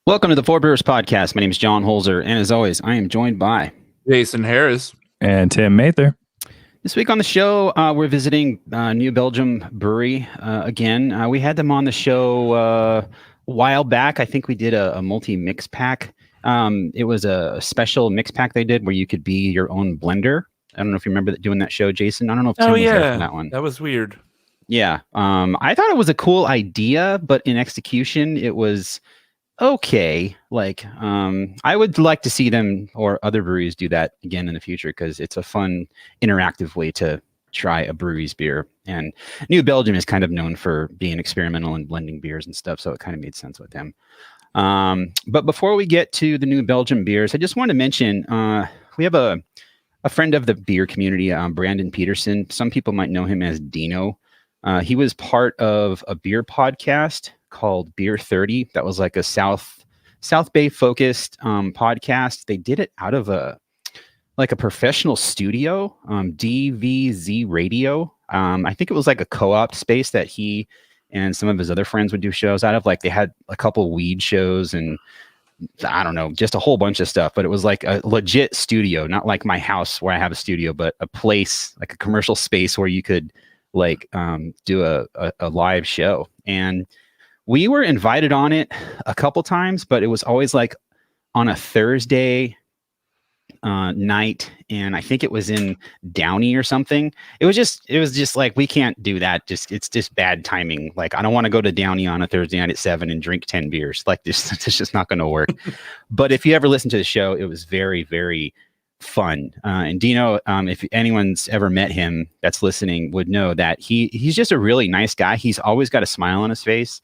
Welcome to the Four Brewers Podcast. My name is John Holzer, and as always, I am joined by Jason Harris and Tim Mather. This week on the show, we're visiting New Belgium Brewery again. We had them on the show a while back. I think we did a multi-mix pack. It was a special mix pack they did where you could be your own blender. I don't know if you remember doing that show, Jason. I don't know if Tim was there for that one. That was weird. Yeah. I thought it was a cool idea, but in execution, it was okay. Like, I would like to see them or other breweries do that again in the future because it's a fun, interactive way to try a brewery's beer. And New Belgium is kind of known for being experimental and blending beers and stuff, so it kind of made sense with them. But before we get to the New Belgium beers, I just want to mention we have a friend of the beer community, Brandon Peterson. Some people might know him as Dino. He was part of a beer podcast called Beer 30. That was like a South Bay focused podcast. They did it out of a professional studio, DVZ Radio. I think it was like a co-op space that he and some of his other friends would do shows out of. Like they had a couple weed shows and I don't know, just a whole bunch of stuff. But it was like a legit studio, not like my house where I have a studio, but a place, like a commercial space where you could like do a live show. And we were invited on it a couple times, but it was always like on a Thursday night, and I think it was in Downey or something. It was just like, we can't do that. It's just bad timing. Like, I don't want to go to Downey on a Thursday night at 7 and drink 10 beers. Like, this it's just not going to work. But if you ever listen to the show, it was very, very fun. And Dino, if anyone's ever met him that's listening, would know that he's just a really nice guy. He's always got a smile on his face.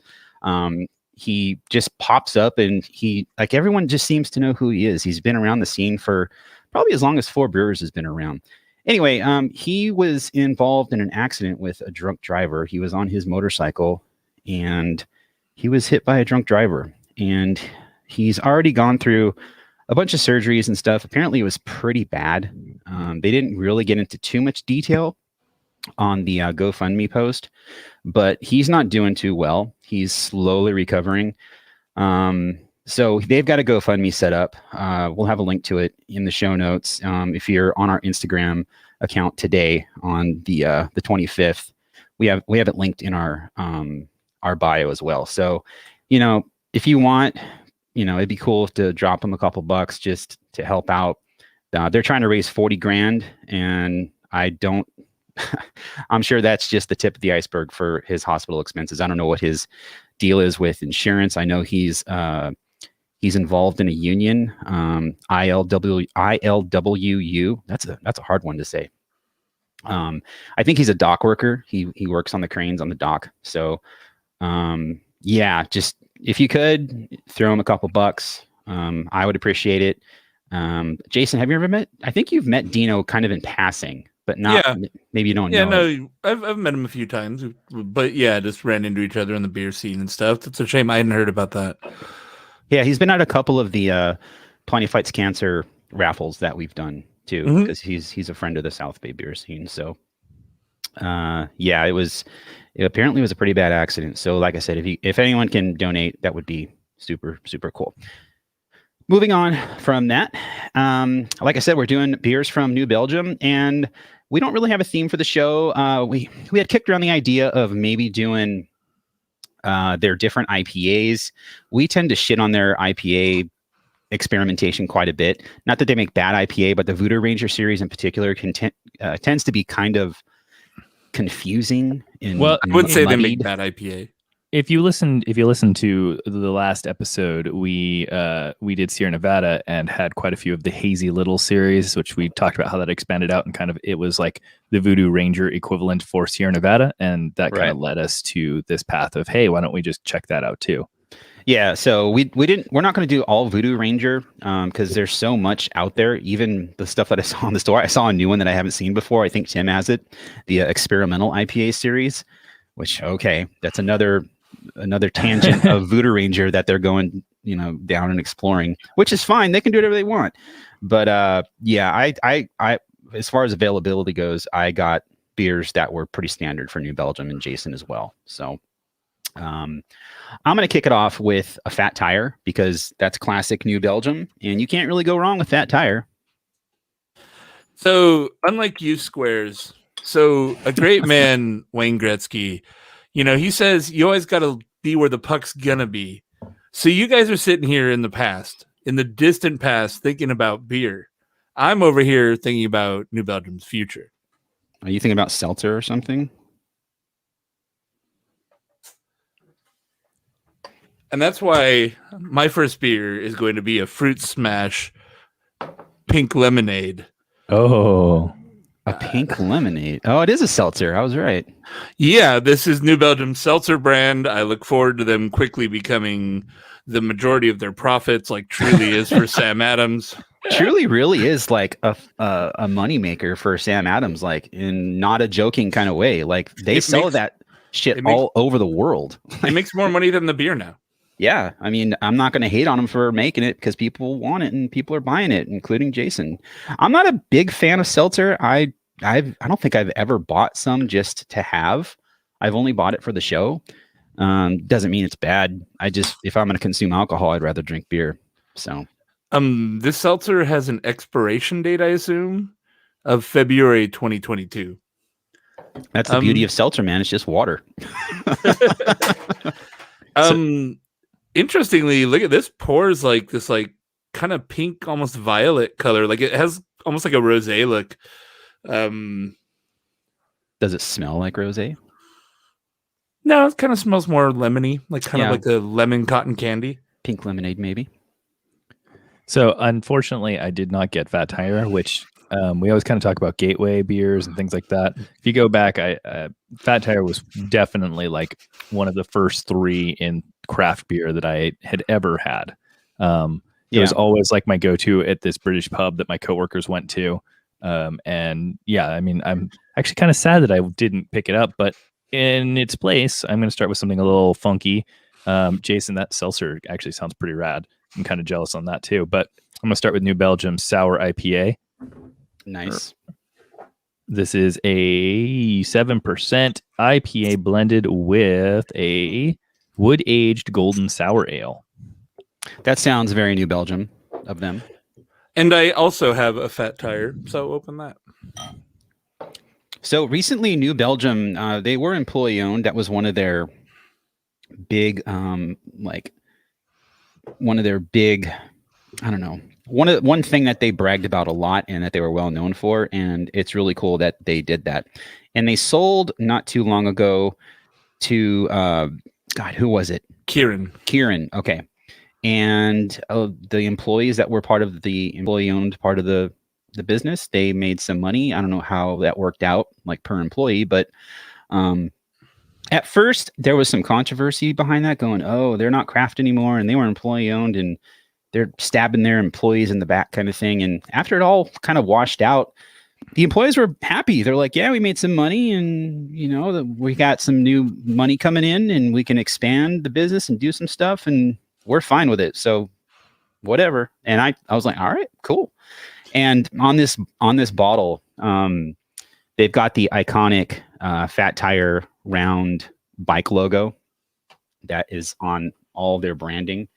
He just pops up and like everyone just seems to know who he is. He's been around the scene for probably as long as Four Brewers has been around. Anyway, he was involved in an accident with a drunk driver. He was on his motorcycle and he was hit by a drunk driver, and he's already gone through a bunch of surgeries and stuff. Apparently it was pretty bad. They didn't really get into too much detail on the GoFundMe post, but he's not doing too well. He's slowly recovering. So they've got a GoFundMe set up. We'll have a link to it in the show notes. If you're on our Instagram account today on the 25th, we have it linked in our bio as well. So, if you want, it'd be cool to drop them a couple bucks just to help out. They're trying to raise 40 grand, and I'm sure that's just the tip of the iceberg for his hospital expenses. I don't know what his deal is with insurance. I know he's involved in a union, ILWU. That's a hard one to say. I think he's a dock worker. He works on the cranes on the dock. So, yeah, just if you could throw him a couple bucks, I would appreciate it. Jason, have you ever met? I think you've met Dino kind of in passing. But not, maybe you don't know. Yeah, no, I've met him a few times, but yeah, just ran into each other in the beer scene and stuff. It's a shame I hadn't heard about that. Yeah, he's been at a couple of the 20 Fights Cancer raffles that we've done too, because he's a friend of the South Bay beer scene. So, it apparently was a pretty bad accident. So, like I said, if anyone can donate, that would be super, super cool. Moving on from that, like I said, we're doing beers from New Belgium, and we don't really have a theme for the show. We had kicked around the idea of maybe doing their different IPAs. We tend to shit on their IPA experimentation quite a bit. Not that they make bad IPA, but the Voodoo Ranger series in particular tends to be kind of confusing and, Well, I would say they make muddied. bad IPA. if you listen to the last episode, we did Sierra Nevada and had quite a few of the Hazy Little series, which we talked about how that expanded out and kind of it was like the Voodoo Ranger equivalent for Sierra Nevada, and that kind Right. of led us to this path of, hey, why don't we just check that out too? Yeah, so we're not going to do all Voodoo Ranger because there's so much out there. Even the stuff that I saw in the store, I saw a new one that I haven't seen before. I think Tim has it, the experimental IPA series. Which that's another tangent of Voodoo Ranger that they're going down and exploring, which is fine. They can do whatever they want. But yeah, I as far as availability goes, I got beers that were pretty standard for New Belgium and Jason as well. So. I'm going to kick it off with a Fat Tire because that's classic New Belgium, and you can't really go wrong with Fat Tire. So, unlike you squares, so a great man, Wayne Gretzky, he says you always got to be where the puck's going to be. So, you guys are sitting here in the distant past, thinking about beer. I'm over here thinking about New Belgium's future. Are you thinking about seltzer or something? And that's why my first beer is going to be a Fruit Smash pink lemonade. Oh, a pink lemonade. Oh, it is a seltzer. I was right. Yeah, this is New Belgium's seltzer brand. I look forward to them quickly becoming the majority of their profits, like Truly is for Sam Adams. Truly really is like a moneymaker for Sam Adams, like in not a joking kind of way. Like they sell that shit all over the world. It makes more money than the beer now. Yeah, I mean, I'm not going to hate on them for making it because people want it and people are buying it, including Jason. I'm not a big fan of seltzer. I don't think I've ever bought some just to have. I've only bought it for the show. Doesn't mean it's bad. If I'm going to consume alcohol, I'd rather drink beer. So, this seltzer has an expiration date, I assume, of February 2022. That's the beauty of seltzer, man. It's just water. Interestingly, look at this. Pours like this, like kind of pink, almost violet color. Like it has almost like a rosé look. Does it smell like rosé? No, it kind of smells more lemony, like kind of like a lemon cotton candy. Pink lemonade, maybe. So unfortunately, I did not get Fat Tire, which we always kind of talk about gateway beers and things like that. If you go back, Fat Tire was definitely like one of the first three in craft beer that I had ever had. It was always like my go-to at this British pub that my coworkers went to. And yeah, I mean, I'm actually kind of sad that I didn't pick it up, but in its place, I'm going to start with something a little funky. Jason, that seltzer actually sounds pretty rad. I'm kind of jealous on that too, but I'm going to start with New Belgium Sour IPA. Nice. This is a 7% IPA blended with a wood-aged golden sour ale. That sounds very New Belgium of them. And I also have a Fat Tire, so open that. So recently, New Belgium, they were employee owned. That was one of their big, I don't know, one thing that they bragged about a lot and that they were well known for. And it's really cool that they did that. And they sold not too long ago to, God, who was it? Kieran. Okay. And the employees that were part of the employee owned part of the business, they made some money. I don't know how that worked out, like per employee, but at first there was some controversy behind that, going, oh, they're not craft anymore and they were employee owned and they're stabbing their employees in the back kind of thing. And after it all kind of washed out, the employees were happy. They're like, yeah, we made some money and, we got some new money coming in and we can expand the business and do some stuff and we're fine with it. So whatever. And I was like, all right, cool. And on this bottle, they've got the iconic Fat Tire round bike logo that is on all their branding.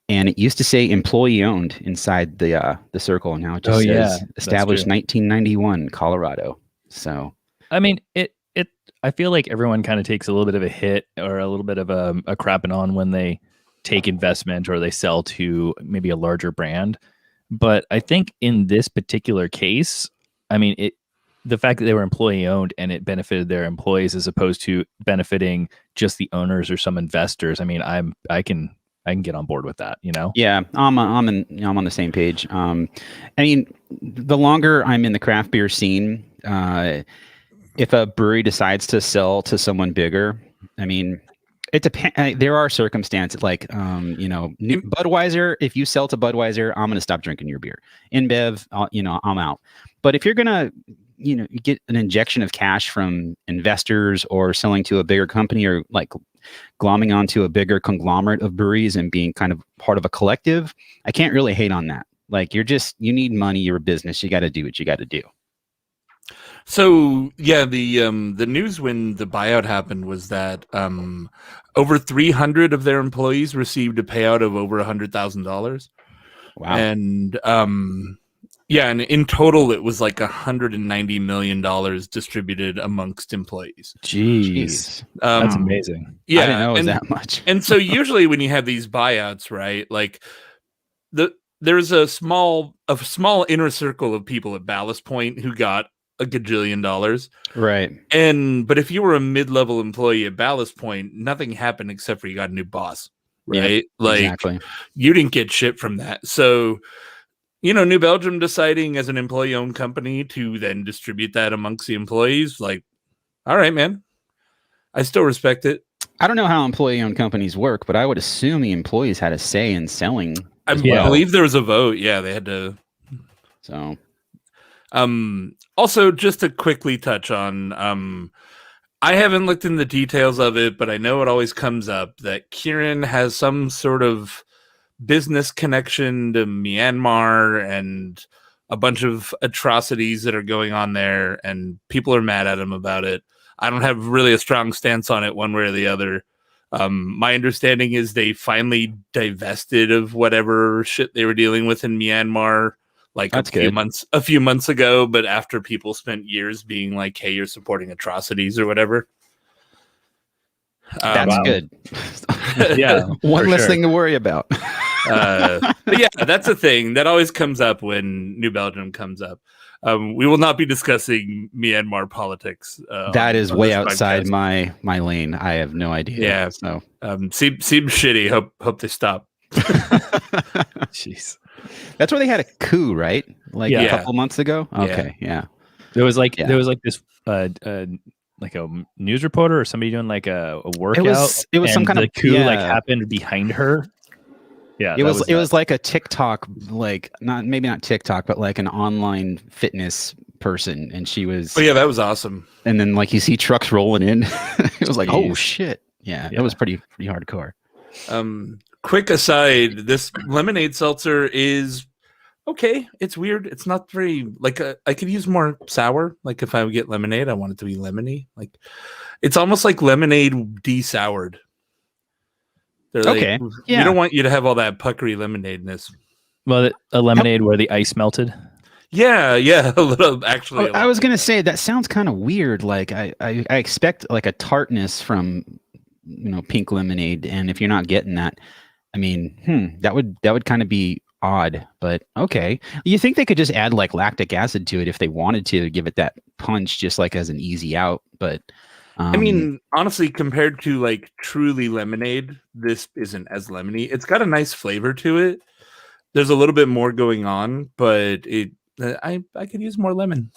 And it used to say employee owned inside the circle. Now it just says established 1991, Colorado. So, I mean, I feel like everyone kind of takes a little bit of a hit or a little bit of a crapping on when they take investment or they sell to maybe a larger brand. But I think in this particular case, I mean, the fact that they were employee owned and it benefited their employees as opposed to benefiting just the owners or some investors. I mean, I can get on board with that, you know? Yeah, I'm on the same page. I mean, the longer I'm in the craft beer scene, if a brewery decides to sell to someone bigger, I mean, it depends. There are circumstances like, Budweiser. If you sell to Budweiser, I'm going to stop drinking your beer. InBev, I'm out. But if you're going to, you get an injection of cash from investors or selling to a bigger company or like glomming onto a bigger conglomerate of breweries and being kind of part of a collective, I can't really hate on that. Like you need money. You're a business. You got to do what you got to do. So yeah, the news when the buyout happened was that over 300 of their employees received a payout of over $100,000. Wow. And and in total it was like $190 million distributed amongst employees. Jeez. That's amazing. Yeah, I didn't know it was that much. And so usually when you have these buyouts, right, like there's a small inner circle of people at Ballast Point who got a gajillion dollars. Right. But if you were a mid-level employee at Ballast Point, nothing happened except for you got a new boss, right? Yeah, exactly. You didn't get shit from that. So, New Belgium deciding as an employee-owned company to then distribute that amongst the employees, like, all right, man, I still respect it. I don't know how employee-owned companies work, but I would assume the employees had a say in selling. I believe there was a vote. Yeah, they had to. So, also, just to quickly touch on, I haven't looked in the details of it, but I know it always comes up that Kieran has some sort of business connection to Myanmar and a bunch of atrocities that are going on there, and people are mad at him about it. I don't have really a strong stance on it one way or the other. My understanding is they finally divested of whatever shit they were dealing with in Myanmar a few months ago, but after people spent years being like, hey, you're supporting atrocities or whatever. That's good. Yeah. One less thing to worry about. But yeah, that's a thing that always comes up when New Belgium comes up. We will not be discussing Myanmar politics. That is way outside my lane. I have no idea. Yeah. So seems shitty. Hope they stop. Jeez. That's where they had a coup, right? Like a couple months ago. Okay. Yeah. There was like this like a news reporter or somebody doing like a workout. It was some kind of coup like happened behind her. Yeah, it was like a TikTok, like maybe not TikTok, but like an online fitness person, and she was. Oh yeah, that was awesome. And then like you see trucks rolling in, it was like, oh shit, yeah, that was pretty hardcore. Quick aside: this lemonade seltzer is okay. It's weird. It's not very I could use more sour. Like if I would get lemonade, I want it to be lemony. Like it's almost like lemonade de-soured. They're okay. We don't want you to have all that puckery lemonade-ness. Well, a lemonade where the ice melted. Yeah, a little actually. I was gonna say that sounds kind of weird. Like I expect like a tartness from pink lemonade, and if you're not getting that, I mean, that would kind of be odd. But okay, you think they could just add like lactic acid to it if they wanted to give it that punch, just like as an easy out, but. I mean, honestly, compared to like truly lemonade, this isn't as lemony. It's got a nice flavor to it. There's a little bit more going on, but I could use more lemon.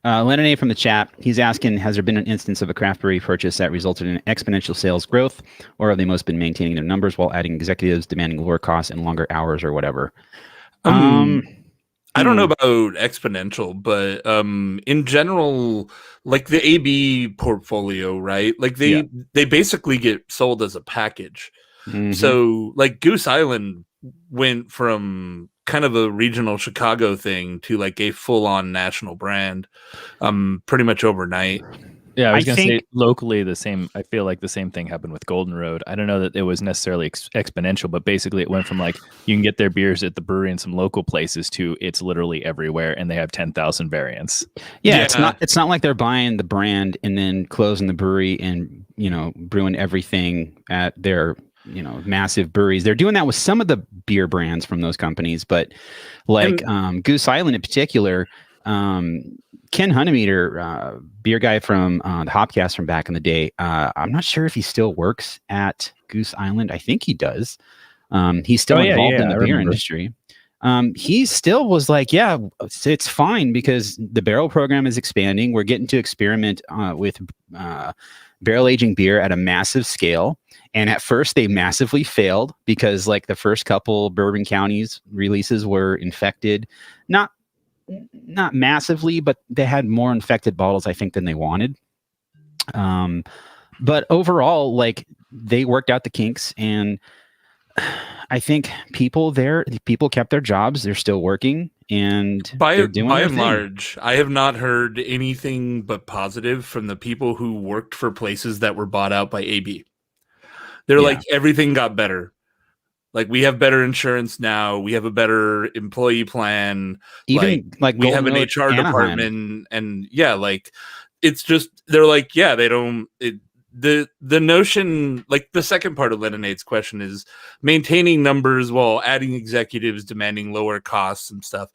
Lemonade from the chat. He's asking, has there been an instance of a craft brewery purchase that resulted in exponential sales growth, or have they most been maintaining their numbers while adding executives demanding lower costs and longer hours or whatever? I don't know about exponential, but in general, like the AB portfolio, right? Like they basically get sold as a package. Mm-hmm. So like Goose Island went from kind of a regional Chicago thing to like a full-on national brand pretty much overnight. Yeah, I was going to say locally the same. I feel like the same thing happened with Golden Road. I don't know that it was necessarily exponential, but basically it went from like you can get their beers at the brewery in some local places to it's literally everywhere, and they have 10,000 variants. Yeah, it's not like they're buying the brand and then closing the brewery and brewing everything at their massive breweries. They're doing that with some of the beer brands from those companies, but like Goose Island in particular, Ken Huntemeter, beer guy from the Hopcast from back in the day. I'm not sure if he still works at Goose Island. I think he does. He's still involved in the beer industry. He still was like, yeah, it's fine because the barrel program is expanding. We're getting to experiment with barrel aging beer at a massive scale. And at first they massively failed because like the first couple Bourbon Counties releases were infected, not massively, but they had more infected bottles, I think, than they wanted. But overall, like they worked out the kinks, and I think people kept their jobs. They're still working, and by and large, I have not heard anything but positive from the people who worked for places that were bought out by AB. They're like, everything got better. Like, we have better insurance now. We have a better employee plan. Even like we have an HR department, and like it's just they're like, they don't. The notion, like the second part of Lemonade's question, is maintaining numbers while adding executives, demanding lower costs and stuff.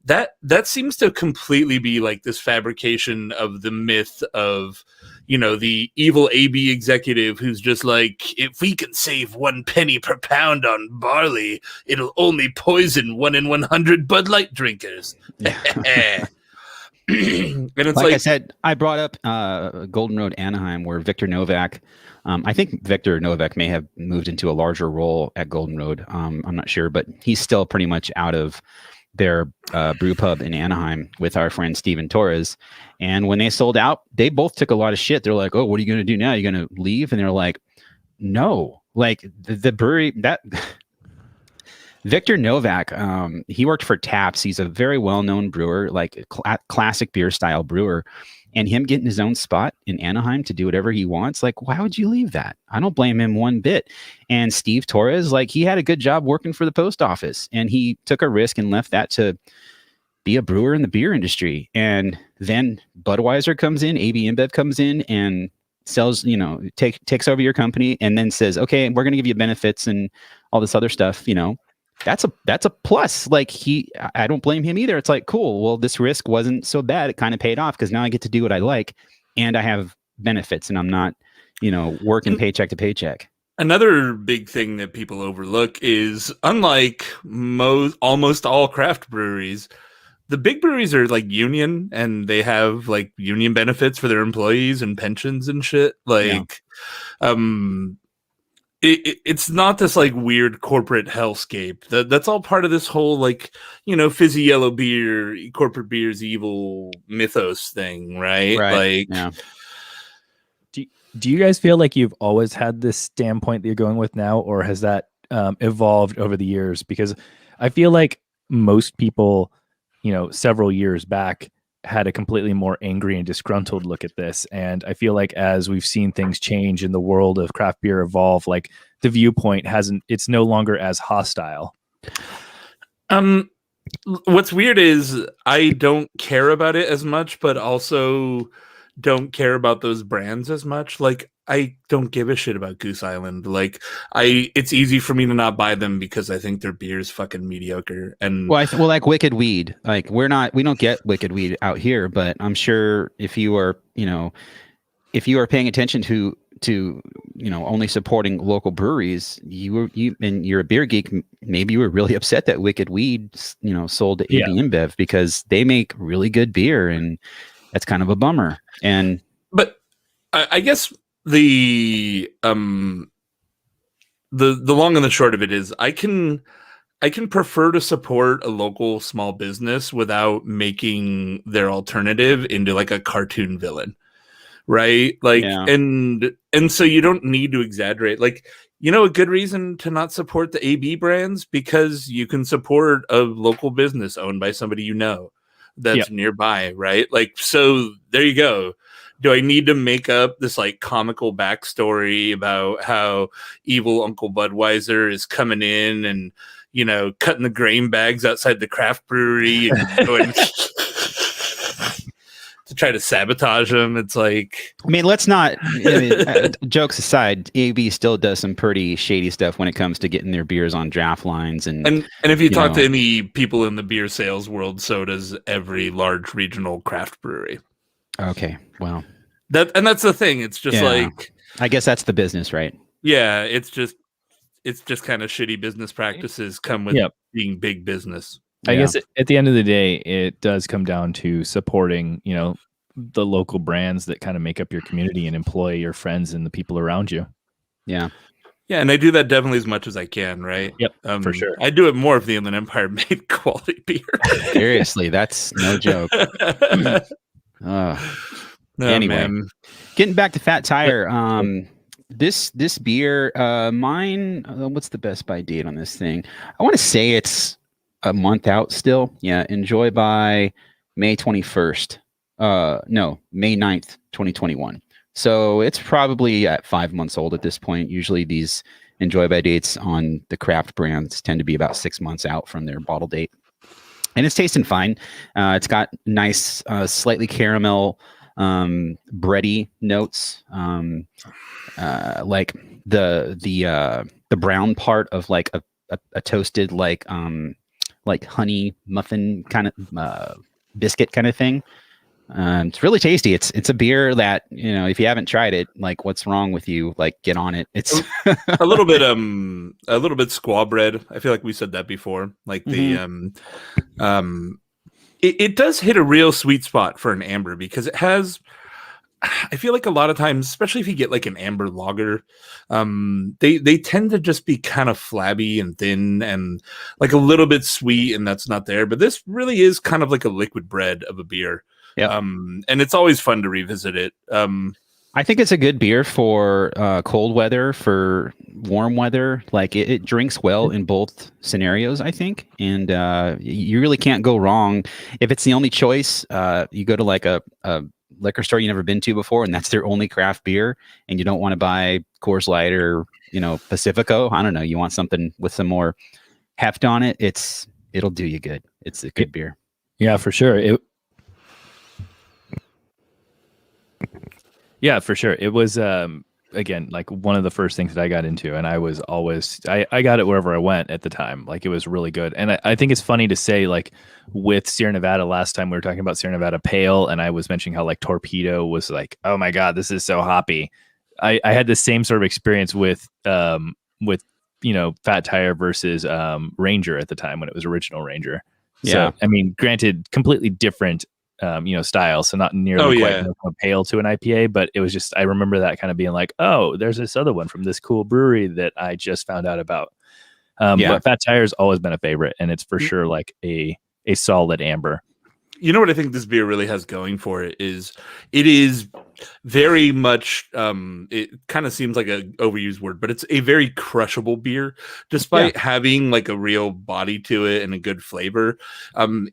That seems to completely be like this fabrication of the myth of, the evil AB executive who's just like, if we can save 1 penny per pound on barley, it'll only poison 1 in 100 Bud Light drinkers. And it's like I said, I brought up Golden Road Anaheim, where Victor Novak, I think Victor Novak may have moved into a larger role at Golden Road. I'm not sure, but he's still pretty much out of their brew pub in Anaheim with our friend Steven Torres. And when they sold out, they both took a lot of shit. They're like, oh, what are you going to do now? You're going to leave? And they're like, no, like the brewery that Victor Novak, he worked for Taps. He's a very well-known brewer, like classic beer style brewer. And him getting his own spot in Anaheim to do whatever he wants, like, why would you leave that? I don't blame him one bit. And Steve Torres, like, he had a good job working for the post office, and he took a risk and left that to be a brewer in the beer industry. And then Budweiser comes in, AB InBev comes in and sells, takes over your company and then says, okay, we're going to give you benefits and all this other stuff, That's a plus. Like I don't blame him either. It's like, cool. Well, this risk wasn't so bad. It kind of paid off because now I get to do what I like and I have benefits and I'm not, working paycheck to paycheck. Another big thing that people overlook is, unlike almost all craft breweries, the big breweries are like union and they have like union benefits for their employees and pensions and shit. Like, it's not this like weird corporate hellscape. That's all part of this whole like, fizzy yellow beer, corporate beer's evil mythos thing, right? Like, yeah. Do you guys feel like you've always had this standpoint that you're going with now, or has that evolved over the years? Because I feel like most people, several years back had a completely more angry and disgruntled look at this. And I feel like as we've seen things change in the world of craft beer evolve, like the viewpoint it's no longer as hostile. What's weird is I don't care about it as much, but also don't care about those brands as much. Like, I don't give a shit about Goose Island. Like, it's easy for me to not buy them because I think their beer is fucking mediocre. And like Wicked Weed, like we don't get Wicked Weed out here, but I'm sure if you are paying attention to only supporting local breweries, and you're a beer geek, maybe you were really upset that Wicked Weed, sold to AB InBev because they make really good beer, and that's kind of a bummer. But I guess the long and the short of it is I can prefer to support a local small business without making their alternative into like a cartoon villain, right? Like, and so you don't need to exaggerate. Like, a good reason to not support the AB brands, because you can support a local business owned by somebody that's nearby, right? Like, so there you go. Do I need to make up this like comical backstory about how evil Uncle Budweiser is coming in and, cutting the grain bags outside the craft brewery and going to try to sabotage them. It's like, I mean, let's not. Jokes aside, AB still does some pretty shady stuff when it comes to getting their beers on draft lines, and if you talk to any people in the beer sales world, so does every large regional craft brewery. Okay, well, that's the thing. It's just like, I guess that's the business, right? Yeah, it's just kind of shitty business practices come with being big business. I guess at the end of the day, it does come down to supporting, the local brands that kind of make up your community and employ your friends and the people around you. Yeah. Yeah, and I do that definitely as much as I can, right? Yep, for sure. I do it more if the Inland Empire made quality beer. Seriously, that's no joke. Anyway, getting back to Fat Tire, this beer, mine, what's the best by date on this thing? I want to say it's a month out still. Yeah, enjoy by May 21st. No, May 9th, 2021. So it's probably at 5 months old at this point. Usually these enjoy by dates on the craft brands tend to be about 6 months out from their bottle date. And it's tasting fine. It's got nice, slightly caramel, bready notes, like the brown part of like a toasted like honey muffin kind of biscuit kind of thing. It's really tasty. It's a beer that, if you haven't tried it, like, what's wrong with you? Like, get on it. It's a little bit squaw bread. I feel like we said that before. Like it does hit a real sweet spot for an amber because it has. I feel like a lot of times, especially if you get like an amber lager, they tend to just be kind of flabby and thin and like a little bit sweet, and that's not there. But this really is kind of like a liquid bread of a beer. Yeah. And it's always fun to revisit it. I think it's a good beer for cold weather, for warm weather. Like it drinks well in both scenarios, I think. And you really can't go wrong. If it's the only choice, you go to like a liquor store you've never been to before, and that's their only craft beer, and you don't want to buy Coors Light or, Pacifico. I don't know. You want something with some more heft on it. It'll do you good. It's a good beer. Yeah, for sure. Yeah, for sure. It was, again, like one of the first things that I got into, and I was always, I got it wherever I went at the time. Like it was really good. And I think it's funny to say, like with Sierra Nevada, last time we were talking about Sierra Nevada Pale, and I was mentioning how like Torpedo was like, oh my God, this is so hoppy. I had the same sort of experience with Fat Tire versus Ranger at the time when it was original Ranger. Yeah. So, I mean, granted, completely different style, so not nearly quite pale to an IPA, but it was just, I remember that kind of being like, oh, there's this other one from this cool brewery that I just found out about. But Fat Tire's always been a favorite, and it's for sure like a solid amber. You know what I think this beer really has going for it is very much it kind of seems like an overused word, but it's a very crushable beer despite having like a real body to it and a good flavor.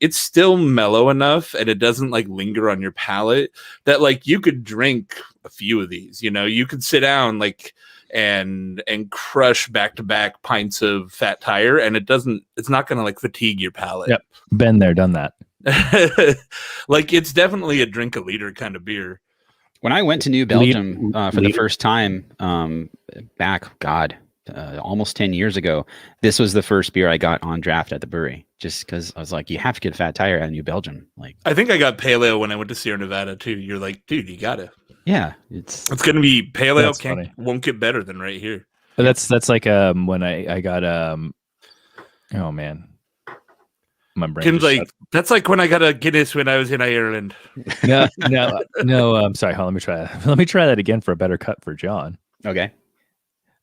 It's still mellow enough and it doesn't like linger on your palate that like you could drink a few of these, you could sit down like and crush back-to-back pints of Fat Tire and it's not going to like fatigue your palate. Yep. Been there, done that. Like it's definitely a drink a liter kind of beer. When I went to New Belgium for the first time back, almost 10 years ago, this was the first beer I got on draft at the brewery, just because I was like, you have to get Fat Tire out of New Belgium. Like, I think I got Pale Ale when I went to Sierra Nevada too. You're like, dude, you got it. Yeah, it's going to be Pale Ale. Won't get better than right here. But that's like when I got oh man. My brain Tim's like, that's like when I got a Guinness when I was in Ireland. No. I'm sorry. Let me try that. Let me try that again for a better cut for John. Okay.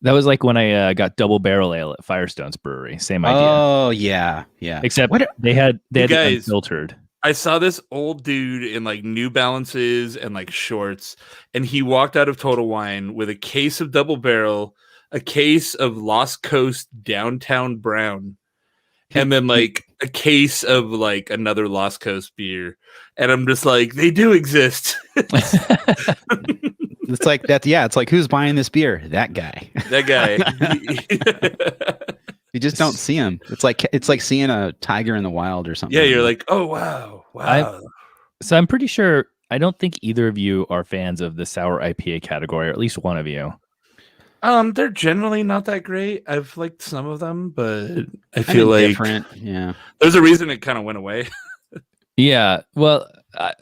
That was like when I got double barrel ale at Firestone's Brewery. Same idea. Oh yeah. Except they had it unfiltered. I saw this old dude in like New Balances and like shorts, and he walked out of Total Wine with a case of double barrel, a case of Lost Coast Downtown Brown, and then like a case of like another Lost Coast beer. And I'm just like, they do exist. It's like that. Yeah. It's like, who's buying this beer? That guy. That guy. You just don't see him. It's like seeing a tiger in the wild or something. Yeah. You're like, oh, wow. So I'm pretty sure I don't think either of you are fans of the sour IPA category, or at least one of you. They're generally not that great. I've liked some of them, but I feel like different. Yeah. There's a reason it kind of went away. Yeah, well,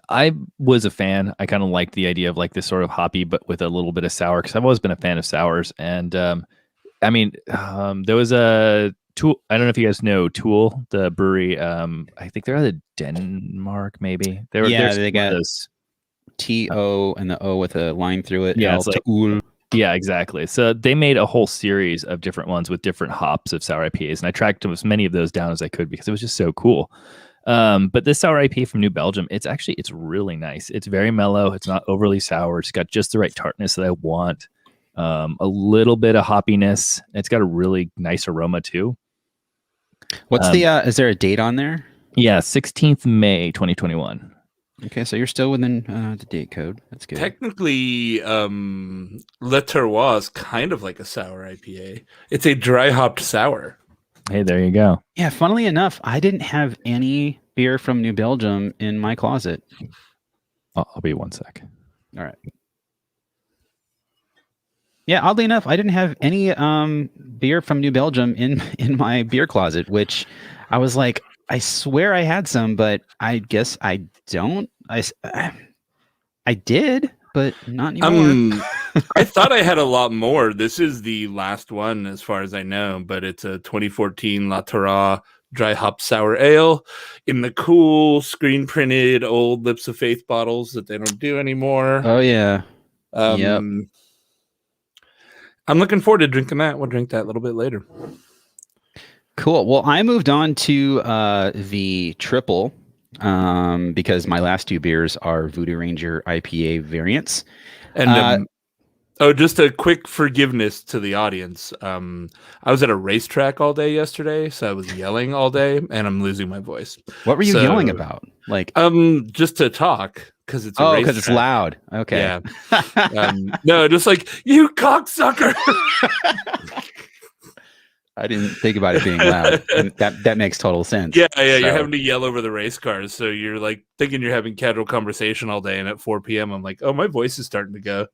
I was a fan. I kind of liked the idea of like this sort of hoppy, but with a little bit of sour, because I've always been a fan of sours. And I mean, there was a Tool. I don't know if you guys know Tool, the brewery. I think they're out of Denmark, maybe. They got those T-O and the O with a line through it. Yeah, it's like Tool. Yeah, exactly. So they made a whole series of different ones with different hops of sour IPAs, and I tracked as many of those down as I could because it was just so cool. But this sour IPA from New Belgium, it's really nice. It's very mellow. It's not overly sour. It's got just the right tartness that I want. A little bit of hoppiness. It's got a really nice aroma too. What's is there a date on there? Yeah, 16th May 2021. Okay, so you're still within the date code. That's good. Technically, Le Terroir is kind of like a sour IPA. It's a dry hopped sour. Hey, there you go. Yeah, funnily enough, I didn't have any beer from New Belgium in my closet. I'll be 1 sec. All right. Yeah, oddly enough, I didn't have any beer from New Belgium in my beer closet, which I was like, I swear I had some, but I guess I don't. I did, but not anymore. I thought I had a lot more. This is the last one, as far as I know, but it's a 2014 La Terra dry hop sour ale in the cool screen printed old Lips of Faith bottles that they don't do anymore. Oh yeah. Yep. I'm looking forward to drinking that. We'll drink that a little bit later. Cool. Well, I moved on to the triple because my last two beers are Voodoo Ranger IPA variants. And just a quick forgiveness to the audience. I was at a racetrack all day yesterday, so I was yelling all day, and I'm losing my voice. What were you yelling about? Like, just to talk because it's because it's loud. Okay. Yeah. No, just like you cocksucker. I didn't think about it being loud. And that makes total sense. Yeah. So. You're having to yell over the race cars, so you're like thinking you're having casual conversation all day, and at 4 p.m. I'm like, oh, my voice is starting to go.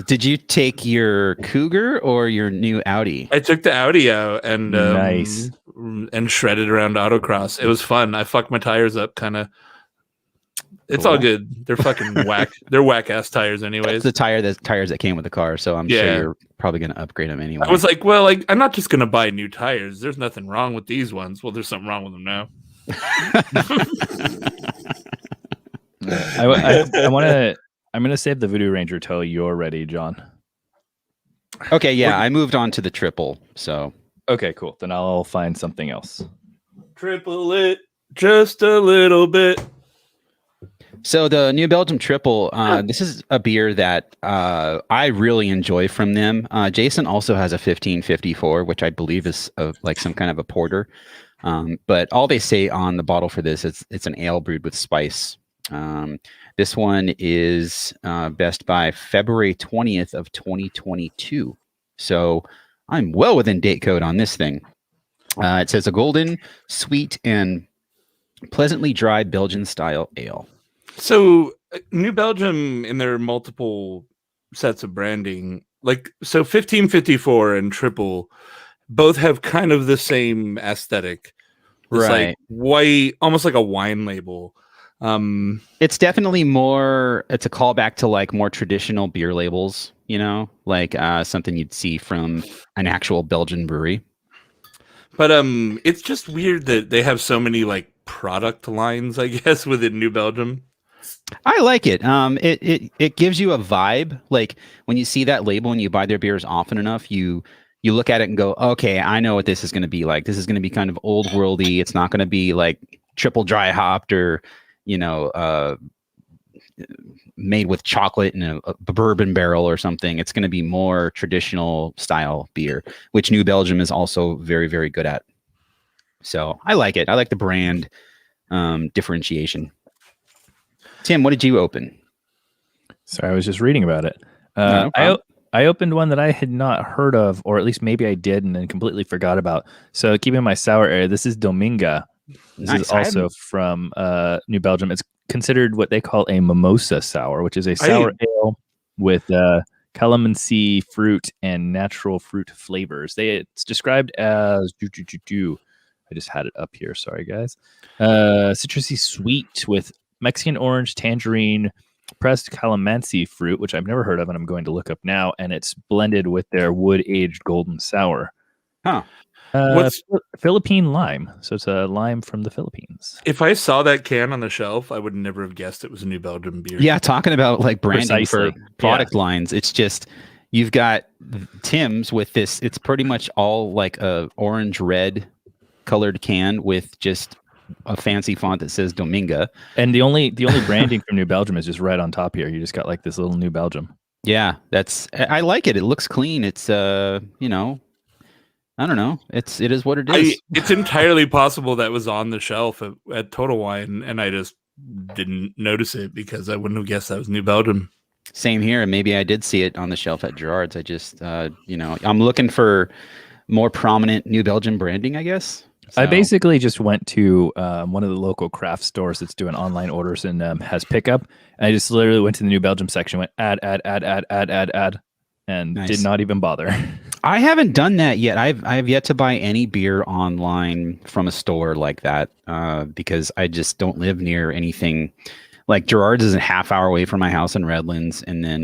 Did you take your Cougar or your new Audi? I took the Audi out and nice and shredded around autocross. It was fun. I fucked my tires up, kind of. It's all good. They're fucking whack. They're whack ass tires, anyways. That's the tires that came with the car, so I'm sure you're probably going to upgrade them anyway. I was like, well, I'm not just going to buy new tires. There's nothing wrong with these ones. Well, there's something wrong with them now. I want to. I'm going to save the Voodoo Ranger till you're ready, John. Okay, yeah, I moved on to the triple, so. Okay, cool. Then I'll find something else. Triple it just a little bit. So the New Belgium Triple, this is a beer that I really enjoy from them. Jason also has a 1554, which I believe is like some kind of a porter. But all they say on the bottle for this, it's an ale brewed with spice. This one is best by February 20th of 2022. So I'm well within date code on this thing. It says a golden, sweet, and pleasantly dry Belgian style ale. So New Belgium, in their multiple sets of branding, so 1554 and Triple both have kind of the same aesthetic. It's right. Like white, almost like a wine label. It's definitely more, it's a callback to like more traditional beer labels, like something you'd see from an actual Belgian brewery. But it's just weird that they have so many like product lines, I guess, within New Belgium. I like it. It gives you a vibe. Like when you see that label and you buy their beers often enough, you look at it and go, okay, I know what this is going to be like. This is going to be kind of old worldy. It's not going to be like triple dry hopped or, made with chocolate in a bourbon barrel or something. It's going to be more traditional style beer, which New Belgium is also very, very good at. So I like it. I like the brand differentiation. Tim, what did you open? Sorry, I was just reading about it. I opened one that I had not heard of, or at least maybe I did and then completely forgot about. So keeping my sour area, this is Dominga. This is also from New Belgium. It's considered what they call a mimosa sour, which is a sour ale with calamansi fruit and natural fruit flavors. It's described as I just had it up here. Sorry, guys. Citrusy sweet with Mexican orange, tangerine, pressed calamansi fruit, which I've never heard of, and I'm going to look up now. And it's blended with their wood-aged golden sour. Huh. What's Philippine lime? So it's a lime from the Philippines. If I saw that can on the shelf, I would never have guessed it was a New Belgium beer. Yeah, talking about like branding Precisely. for product lines, it's just you've got Tim's with this. It's pretty much all like a orange red colored can with just a fancy font that says Dominga. And the only branding from New Belgium is just right on top here. You just got like this little New Belgium. Yeah, I like it. It looks clean. It's I don't know. It is what it is. It's entirely possible that was on the shelf at Total Wine, and I just didn't notice it because I wouldn't have guessed that was New Belgium. Same here. Maybe I did see it on the shelf at Gerard's. I just I'm looking for more prominent New Belgium branding, I guess. So. I basically just went to one of the local craft stores that's doing online orders and has pickup. And I just literally went to the New Belgium section, went add, and nice. Did not even bother. I haven't done that yet. I've yet to buy any beer online from a store like that because I just don't live near anything. Like Gerard's is a half hour away from my house in Redlands, and then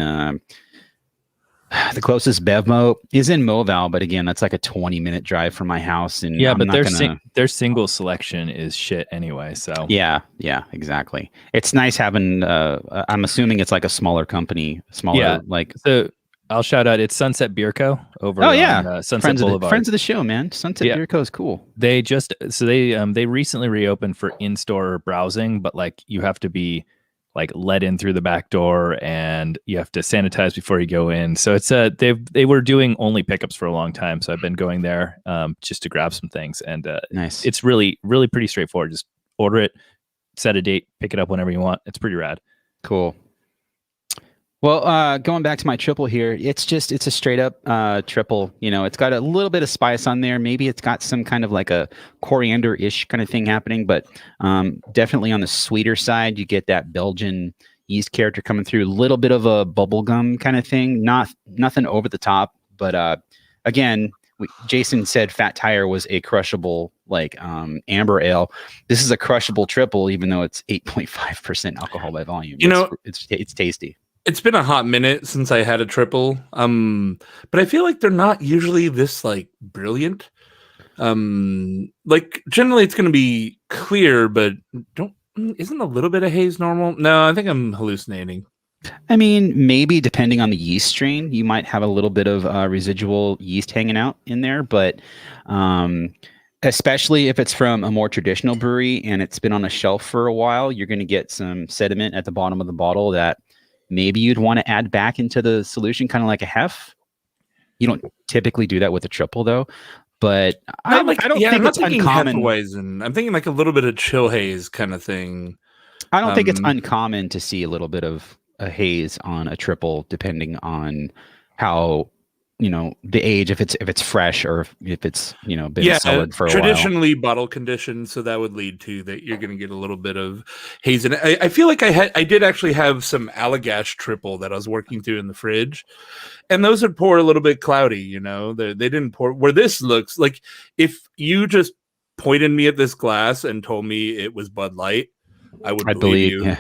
the closest Bevmo is in Moval, but again, that's like a 20-minute drive from my house. And yeah, I'm but not their single selection is shit anyway. So yeah, exactly. It's nice having. I'm assuming it's like a smaller company, like. So I'll shout out. It's Sunset Beer Co. over on Sunset Boulevard. Friends of the show, man. Sunset Beer Co. is cool. They recently reopened for in-store browsing, but like you have to be like let in through the back door and you have to sanitize before you go in. So it's they were doing only pickups for a long time. So I've been going there just to grab some things, and nice. It's really, really pretty straightforward. Just order it, set a date, pick it up whenever you want. It's pretty rad. Cool. Well, going back to my triple here, it's a straight up triple. It's got a little bit of spice on there. Maybe it's got some kind of like a coriander-ish kind of thing happening, but definitely on the sweeter side, you get that Belgian yeast character coming through. A little bit of a bubblegum kind of thing. Nothing over the top, but again, Jason said Fat Tire was a crushable like amber ale. This is a crushable triple, even though it's 8.5% alcohol by volume. It's tasty. It's been a hot minute since I had a triple, but I feel like they're not usually this like brilliant. Like generally it's going to be clear, but isn't a little bit of haze normal? No, I think I'm hallucinating. I mean, maybe depending on the yeast strain, you might have a little bit of residual yeast hanging out in there, but especially if it's from a more traditional brewery and it's been on a shelf for a while, you're going to get some sediment at the bottom of the bottle that maybe you'd want to add back into the solution, kind of like a hef. You don't typically do that with a triple, though. But I don't think it's uncommon. I'm thinking like a little bit of chill haze kind of thing. I don't think it's uncommon to see a little bit of a haze on a triple, depending on how the age, if it's fresh or if it's been cellared for a while. Traditionally bottle conditioned, so that would lead to that you're going to get a little bit of haze. And I feel like I did actually have some Allagash triple that I was working through in the fridge, and those would pour a little bit cloudy. They didn't pour where this looks like. If you just pointed me at this glass and told me it was Bud Light, I'd believe you. Yeah.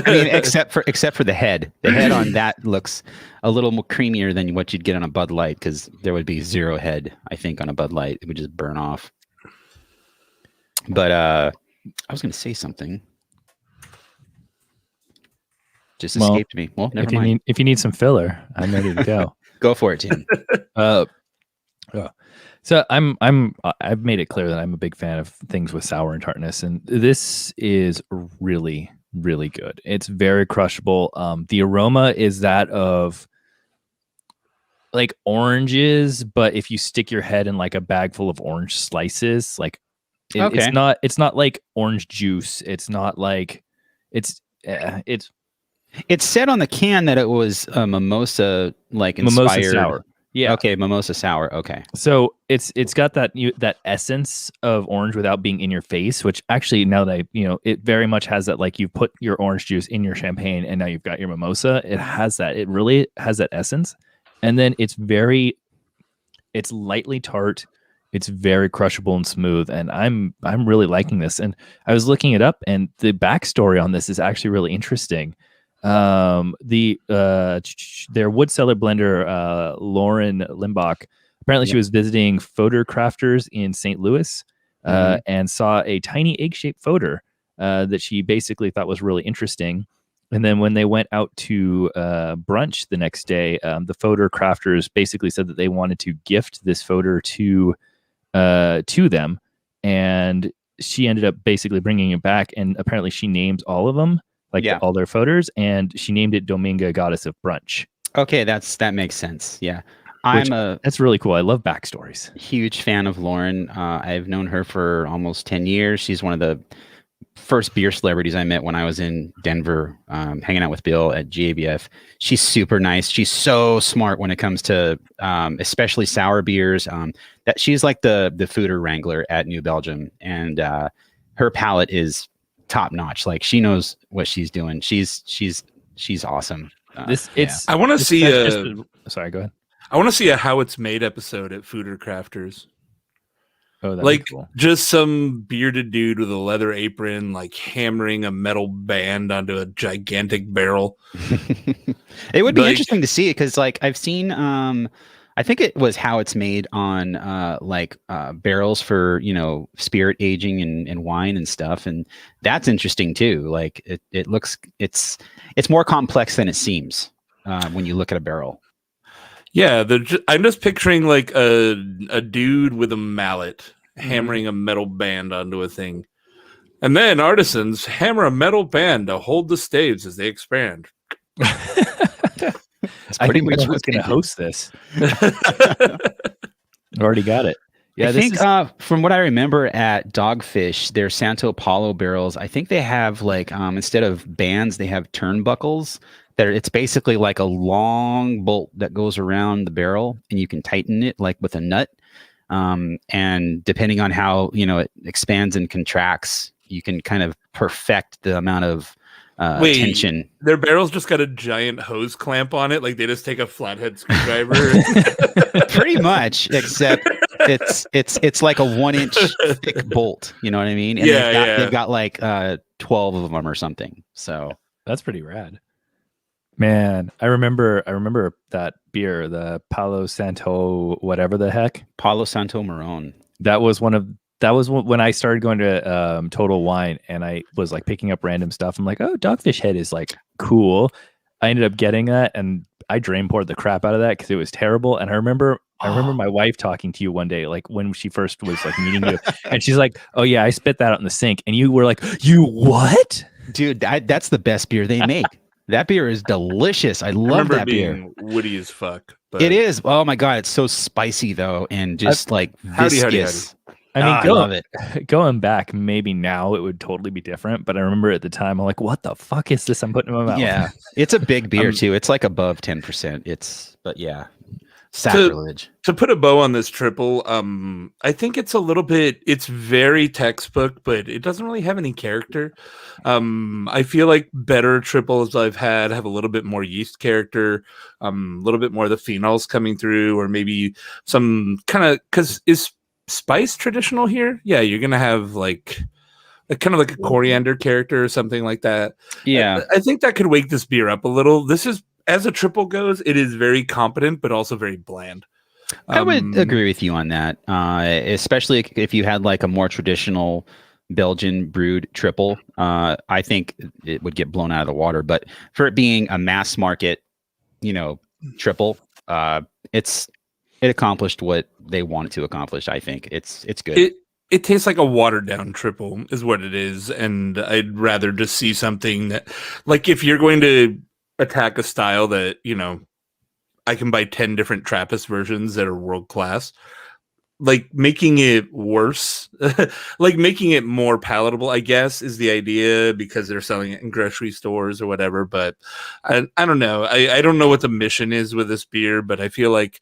I mean, except for the head. The head on that looks a little more creamier than what you'd get on a Bud Light, because there would be zero head, I think, on a Bud Light. It would just burn off. But I was going to say something. Just escaped me. Well, never mind. If you need some filler, I'm ready to go. Go for it, Tim. So I've made it clear that I'm a big fan of things with sour and tartness, and this is really, really good. It's very crushable. The aroma is that of like oranges, but if you stick your head in like a bag full of orange slices, like it's not like orange juice. It's not like it's said on the can that it was a mimosa like inspired. Mimosa sour. Yeah. Okay, mimosa sour. Okay. So it's got that essence of orange without being in your face, which actually now that it very much has that, like you put your orange juice in your champagne and now you've got your mimosa. It has that. It really has that essence. And then it's lightly tart. It's very crushable and smooth, and I'm really liking this. And I was looking it up, and the backstory on this is actually really interesting. Their wood cellar blender, Lauren Limbach, apparently she was visiting foeder crafters in St. Louis, and saw a tiny egg-shaped foeder that she basically thought was really interesting. And then when they went out to brunch the next day, the foeder crafters basically said that they wanted to gift this foeder to them, and she ended up basically bringing it back. And apparently, she names all of them, all their foeders, and she named it Dominga, Goddess of Brunch. Okay, that makes sense. Yeah, That's really cool. I love backstories. Huge fan of Lauren. I've known her for almost 10 years. She's one of the first beer celebrities I met when I was in Denver, hanging out with Bill at GABF. She's super nice. She's so smart when it comes to especially sour beers. That she's like the foeder wrangler at New Belgium, and her palate is top notch. Like she knows what she's doing. She's awesome. I want to see sorry, go ahead. I want to see a How It's Made episode at Foeder Crafters. Oh, that'd like be cool. Just some bearded dude with a leather apron, like hammering a metal band onto a gigantic barrel. It would be interesting to see it because, like, I've seen, I think it was How It's Made on barrels for spirit aging and wine and stuff, and that's interesting too. Like, it looks it's more complex than it seems when you look at a barrel. Yeah, I'm just picturing like a dude with a mallet hammering a metal band onto a thing. And then artisans hammer a metal band to hold the staves as they expand. I think we're going to host this. Already got it. Yeah, I think from what I remember at Dogfish, their Santo Paulo barrels, I think they have like instead of bands, they have turnbuckles. It's basically like a long bolt that goes around the barrel, and you can tighten it like with a nut. And depending on how it expands and contracts, you can kind of perfect the amount of tension. Their barrel's just got a giant hose clamp on it, like they just take a flathead screwdriver. Pretty much, except it's like a 1-inch thick bolt. You know what I mean? And they've got like 12 of them or something. So that's pretty rad. Man, I remember that beer, the Palo Santo, whatever the heck. Palo Santo Marron. That was when I started going to Total Wine, and I was like picking up random stuff. I'm like, oh, Dogfish Head is like cool. I ended up getting that, and I drain poured the crap out of that because it was terrible. And I remember my wife talking to you one day, like when she first was like meeting you, and she's like, oh yeah, I spit that out in the sink. And you were like, you what? Dude, that's the best beer they make. That beer is delicious. I love that beer. Woody as fuck. But... It is. Oh my god, it's so spicy though, and just viscous. I mean, I love it. Going back, maybe now it would totally be different, but I remember at the time, I'm like, what the fuck is this I'm putting in my mouth? Yeah, it's a big beer too. It's like above 10%. But yeah, sacrilege. To put a bow on this triple, I think it's it's very textbook, but it doesn't really have any character. I feel like better triples I've had have a little bit more yeast character, a little bit more of the phenols coming through, or maybe some kind of, because is spice traditional here? Yeah, you're gonna have like kind of like a coriander character or something like that. Yeah, I think that could wake this beer up a little. This is, as a triple goes, it is very competent, but also very bland. I would agree with you on that, especially if you had like a more traditional Belgian brewed triple. I think it would get blown out of the water. But for it being a mass market, triple, it accomplished what they wanted to accomplish. I think it's good. It tastes like a watered down triple is what it is, and I'd rather just see something that, like, if you're going to attack a style that I can buy 10 different Trappist versions that are world class, like making it worse, like making it more palatable, I guess, is the idea, because they're selling it in grocery stores or whatever. But I don't know. I don't know what the mission is with this beer, but I feel like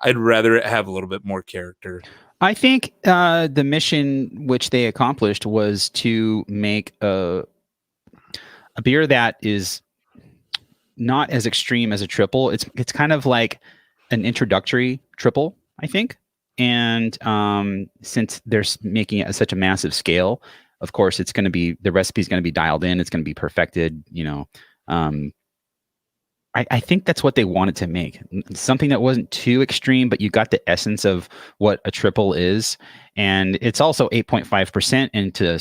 I'd rather it have a little bit more character. I think the mission which they accomplished was to make a beer that is not as extreme as a triple. It's kind of like an introductory triple, I think. And since they're making it at such a massive scale, of course, it's going to be the recipe is going to be dialed in. It's going to be perfected. I think that's what they wanted to make. Something that wasn't too extreme, but you got the essence of what a triple is. And it's also 8.5%. And to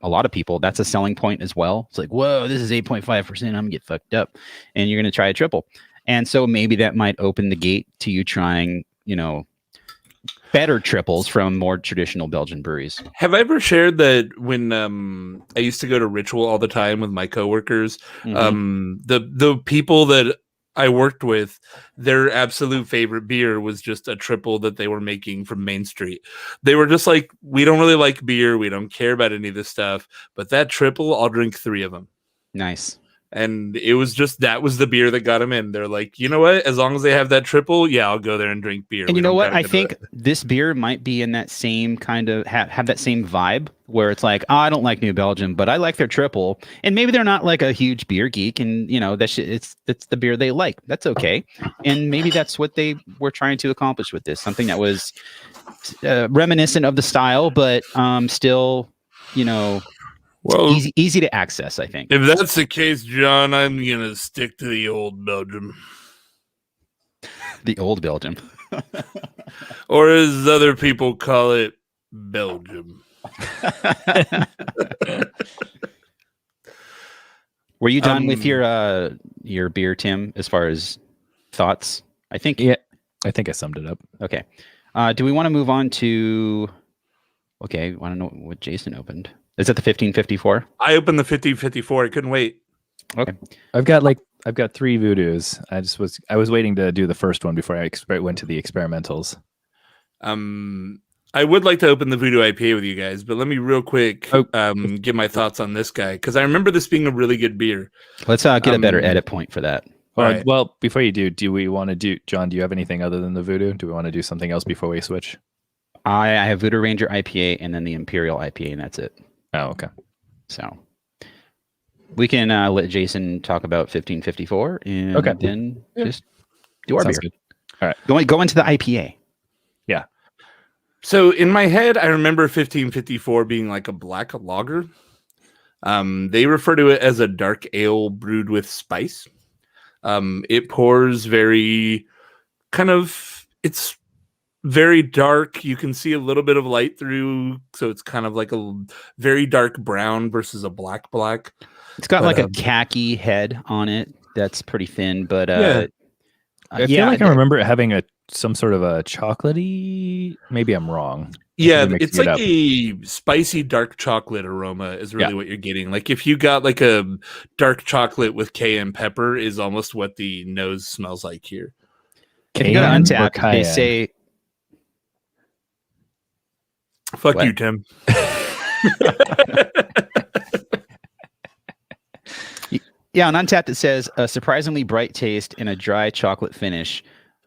a lot of people, that's a selling point as well. It's like, whoa, this is 8.5%. I'm going to get fucked up. And you're going to try a triple. And so maybe that might open the gate to you trying, better triples from more traditional Belgian breweries. Have I ever shared that when I used to go to Ritual all the time with my coworkers, the people that I worked with, their absolute favorite beer was just a triple that they were making from Main Street. They were just like, we don't really like beer. We don't care about any of this stuff. But that triple, I'll drink 3 of them. Nice. And it was just, that was the beer that got them in. They're like, you know what? As long as they have that triple, yeah, I'll go there and drink beer. And you know what? I think this beer might be in that same kind of, have that same vibe where it's like, oh, I don't like New Belgium, but I like their triple. And maybe they're not like a huge beer geek and, it's the beer they like. That's okay. And maybe that's what they were trying to accomplish with this. Something that was reminiscent of the style, but still, well, easy to access, I think. If that's the case, John, I'm going to stick to the old Belgium. The old Belgium. Or as other people call it, Belgium. Were you done with your beer, Tim, as far as thoughts? I think I summed it up. Okay. Do we want to move on to... Okay, I want to know what Jason opened. Is that the 1554? I opened the 1554. I couldn't wait. Okay. I've got 3 voodoos. I was waiting to do the first one before I went to the experimentals. I would like to open the Voodoo IPA with you guys, but let me real quick give my thoughts on this guy, because I remember this being a really good beer. Let's get a better edit point for that. Right. Well, before you do we want to do, John, do you have anything other than the Voodoo? Do we want to do something else before we switch? I have Voodoo Ranger IPA and then the Imperial IPA, and that's it. Oh, okay. So we can let Jason talk about 1554 and then just do our Sounds beer. Good. All right. Go into the IPA. Yeah. So in my head, I remember 1554 being like a black lager. They refer to it as a dark ale brewed with spice. It pours very it's very dark. You can see a little bit of light through, so it's kind of like a very dark brown versus a black. It's got like a khaki head on it that's pretty thin, but I feel like I remember it having some sort of a chocolatey. Maybe I'm wrong. Yeah, it's like a spicy dark chocolate aroma is really what you're getting. Like if you got like a dark chocolate with cayenne pepper is almost what the nose smells like here. If you go to Untappd, they say... Fuck you, Tim. Yeah, on Untappd it says a surprisingly bright taste and a dry chocolate finish.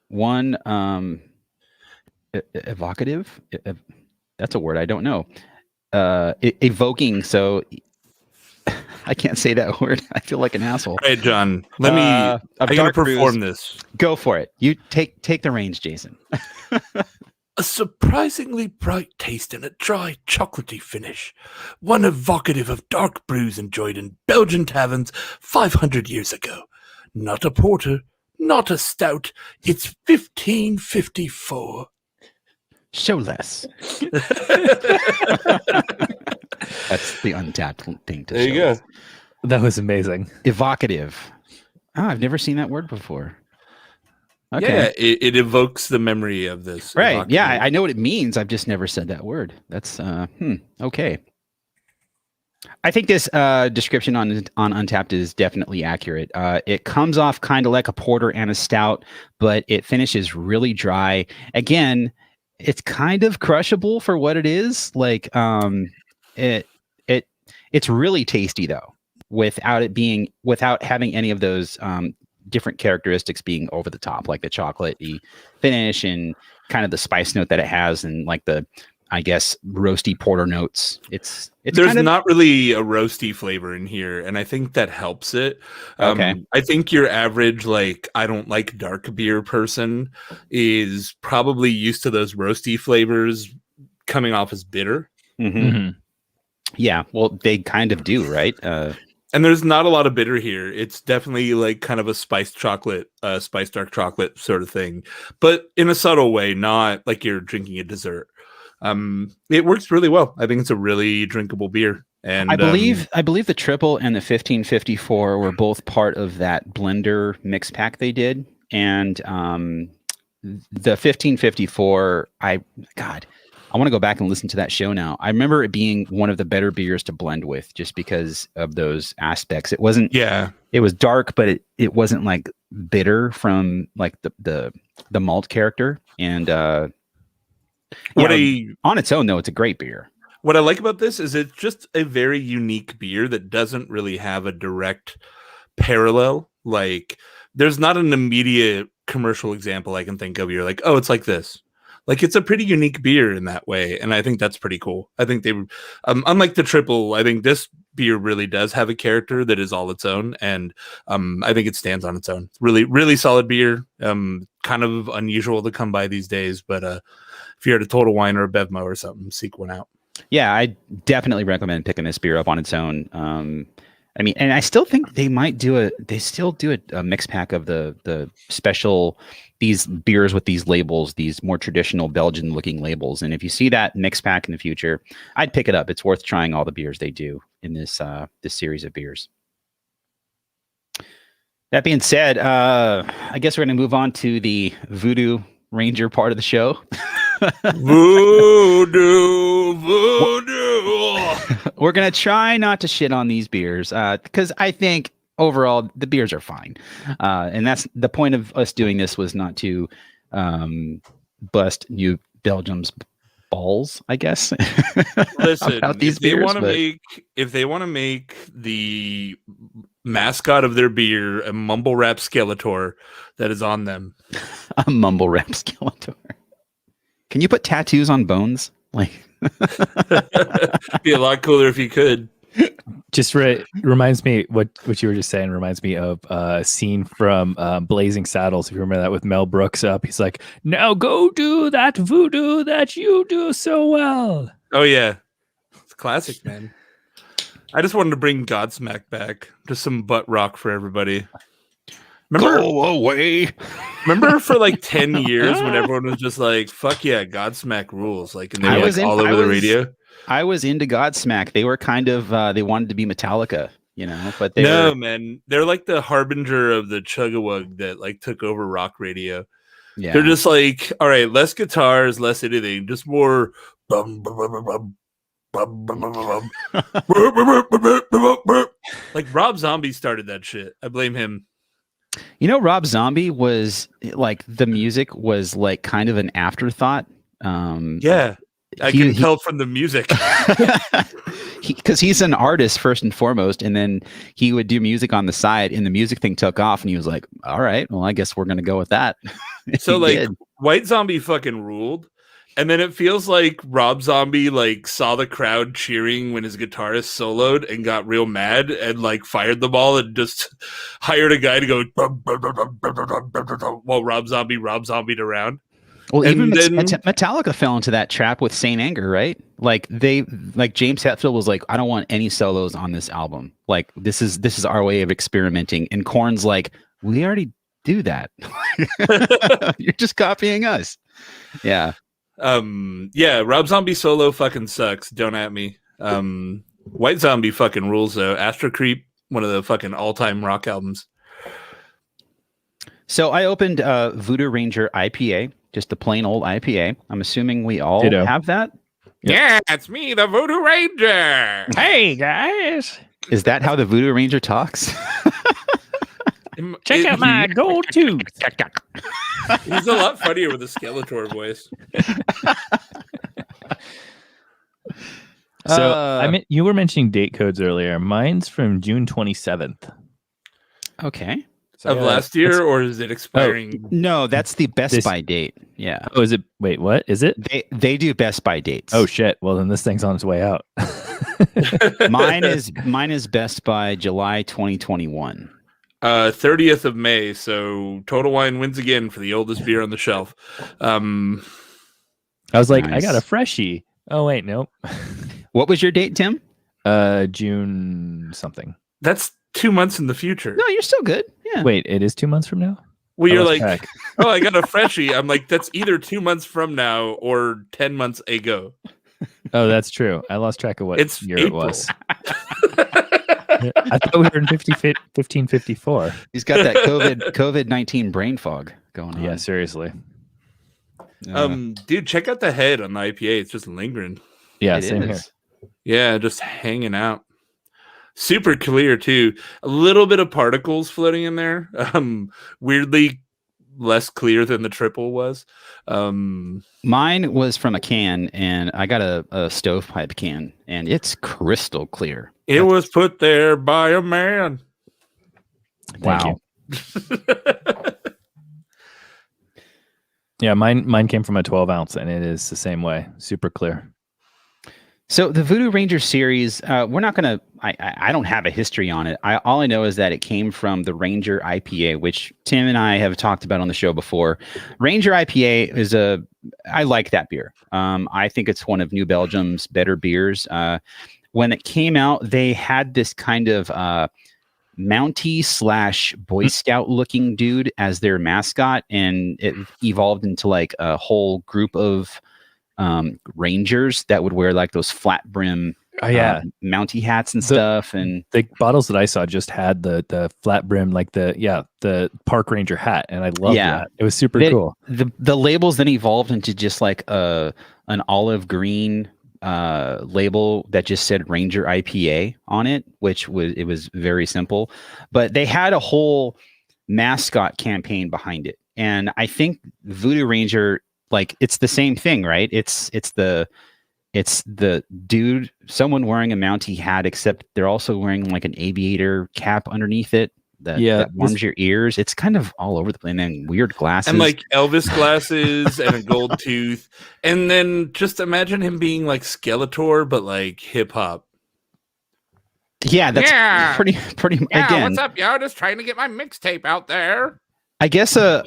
One evocative. That's a word I don't know. Evoking. So I can't say that word. I feel like an asshole. All right, John. Let me. I'm gonna perform this. Go for it. You take the reins, Jason. A surprisingly bright taste and a dry, chocolatey finish. One evocative of dark brews enjoyed in Belgian taverns 500 years ago. Not a porter, not a stout. It's 1554. Show less. That's the Untappd thing to there show. You go. Us. That was amazing. Evocative. Oh, I've never seen that word before. Okay. Yeah, it evokes the memory of this. Right. Evocative. Yeah, I know what it means. I've just never said that word. That's okay. I think this description on Untappd is definitely accurate. It comes off kind of like a porter and a stout, but it finishes really dry. Again, it's kind of crushable for what it is. Like it's really tasty though, without having any of those different characteristics being over the top, like the chocolatey finish and kind of the spice note that it has, and like the, I guess, roasty porter notes. It's There's kind of not really a roasty flavor in here, and I think that helps it. Okay. I think your average, like, I don't like dark beer person is probably used to those roasty flavors coming off as bitter. Yeah, well, they kind of do, right? And there's not a lot of bitter here. It's definitely like kind of a spiced chocolate, spiced dark chocolate sort of thing, but in a subtle way, not like you're drinking a dessert. It works really well. I think it's a really drinkable beer. And I believe the triple and the 1554 were both part of that blender mix pack they did. And the 1554, I want to go back and listen to that show now. I remember it being one of the better beers to blend with just because of those aspects. It wasn't, it was dark, but it wasn't like bitter from like the malt character. And on its own though, it's a great beer. What I like about this is it's just a very unique beer that doesn't really have a direct parallel. Like, there's not an immediate commercial example I can think of. You're like, oh, it's like this. Like, it's a pretty unique beer in that way, and I think that's pretty cool. I think they, unlike the triple, I think this beer really does have a character that is all its own, and I think it stands on its own. Really, really solid beer. Kind of unusual to come by these days, but if you're at a Total Wine or a Bevmo or something, seek one out. Yeah, I definitely recommend picking this beer up on its own. I mean, and I still think they might do a mix pack of the special, these beers with these labels, these more traditional Belgian looking labels. And if you see that mix pack in the future, I'd pick it up. It's worth trying all the beers they do in this series of beers. That being said, I guess we're going to move on to the Voodoo Ranger part of the show. Voodoo. We're going to try not to shit on these beers because I think overall the beers are fine. And that's the point of us doing this, was not to bust New Belgium's balls, I guess. Listen, if they want to make the mascot of their beer a mumble rap Skeletor, that is on them. A mumble rap Skeletor. Can you put tattoos on bones? Like, be a lot cooler if you could. Just reminds me what you were just saying. Reminds me of a scene from Blazing Saddles. If you remember that, with Mel Brooks up, he's like, "Now go do that voodoo that you do so well." Oh yeah, it's classic, man. I just wanted to bring Godsmack back, just some butt rock for everybody. Go away. Remember for like 10 years when everyone was just like, fuck yeah, Godsmack rules. Like, and they were like all over the radio. I was into Godsmack. They were kind of, they wanted to be Metallica, you know, but man, they're like the harbinger of the chugawug that like took over rock radio. Yeah. They're just like, all right, less guitars, less anything, just more like Rob Zombie started that shit. I blame him. You know, Rob Zombie was like, the music was like kind of an afterthought. Yeah, I can tell from the music. Because he's an artist first and foremost, and then he would do music on the side, and the music thing took off, and he was like, all right, well, I guess we're going to go with that. So like White Zombie fucking ruled. And then it feels like Rob Zombie like saw the crowd cheering when his guitarist soloed and got real mad and like fired the ball and just hired a guy to go while Rob Zombied around. Well, and even Metallica fell into that trap with Saint Anger, right? Like James Hetfield was like, I don't want any solos on this album. Like, this is our way of experimenting. And Korn's like, we already do that. You're just copying us. Yeah. Rob Zombie solo fucking sucks. Don't at me. White Zombie fucking rules though. Astro Creep, one of the fucking all-time rock albums. So I opened Voodoo Ranger IPA, just the plain old IPA. I'm assuming we all have that. Yep. Yeah, it's me, the Voodoo Ranger. Hey guys, is that how the Voodoo Ranger talks? Check out my gold tooth. He's a lot funnier with a Skeletor voice. So you were mentioning date codes earlier. Mine's from June 27th. Okay. So, of last year, or is it expiring? No, that's the Best This- By date. Yeah, Oh, is it? Wait, what is it? they do Best By dates. Oh shit! Well, then this thing's on its way out. mine is Best By July 2021. 30th of May. So Total Wine wins again for the oldest beer on the shelf. I was like, I Nice. got a freshie. Oh wait, nope. What was your date, Tim? June something. That's 2 months in the future. No, you're still good. Yeah. Wait, it is 2 months from now. Well, I you're lost like, track. oh, I got a freshie. I'm like, that's either 2 months from now or 10 months ago. Oh, that's true. I lost track of what It's year April. it was. I thought we were in 1554. He's got that COVID-19 brain fog going on. Yeah, seriously. Dude, check out the head on the IPA. It's just lingering. Yeah, It same is. here. Yeah, just hanging out. Super clear too. A little bit of particles floating in there. Weirdly less clear than the triple was. Mine was from a can, and I got a stovepipe can, and it's crystal clear. It was put there by a man. Thank Wow. you. Yeah, mine came from a 12 ounce, and it is the same way. Super clear. So the Voodoo Ranger series, we're not going to. I don't have a history on it. All I know is that it came from the Ranger IPA, which Tim and I have talked about on the show before. Ranger IPA is I like that beer. I think it's one of New Belgium's better beers. When it came out, they had this kind of Mountie / Boy Scout looking dude as their mascot, and it evolved into like a whole group of Rangers that would wear like those flat brim Oh yeah, Mountie hats and stuff. And the bottles that I saw just had the flat brim, like the park ranger hat, and I loved that. It was super cool. The labels then evolved into just like an olive green label that just said Ranger IPA on it, which was very simple. But they had a whole mascot campaign behind it, and I think Voodoo Ranger, like, it's the same thing, right? It's the dude, someone wearing a Mountie hat, except they're also wearing like an aviator cap underneath it that warms your ears. It's kind of all over the place, and then weird glasses And like Elvis glasses and a gold tooth. And then just imagine him being like Skeletor, but like hip hop. Yeah, that's pretty again. What's up, yo? Just trying to get my mixtape out there. I guess a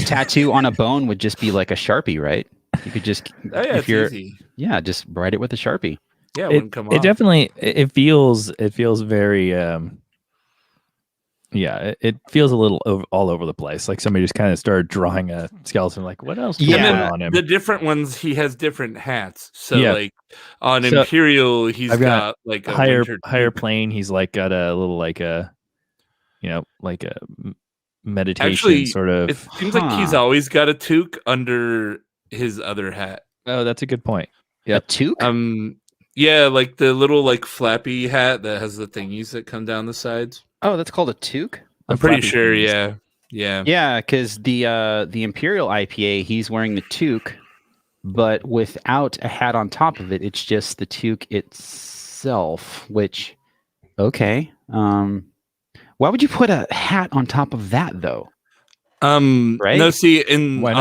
tattoo on a bone would just be like a Sharpie, right? You could just It's easy. just write it with a Sharpie. Yeah, it wouldn't come off. It definitely it feels very it feels a little all over the place. Like somebody just kind of started drawing a skeleton. Like, what else? Yeah. And then on him? the different ones, he has different hats. So Yeah. like on So, Imperial, he's I've got like a higher plane. He's like got a little like a meditation Actually, sort of. It seems like he's always got a toque under his other hat. Oh, that's a good point. A toque? Yeah, like the little like flappy hat that has the thingies that come down the sides. Oh, that's called a toque? I'm pretty flappy sure, things. yeah. Yeah, because the Imperial IPA, he's wearing the toque, but without a hat on top of it. It's just the toque itself, which, okay. Why would you put a hat on top of that, though? Right? No, see, Why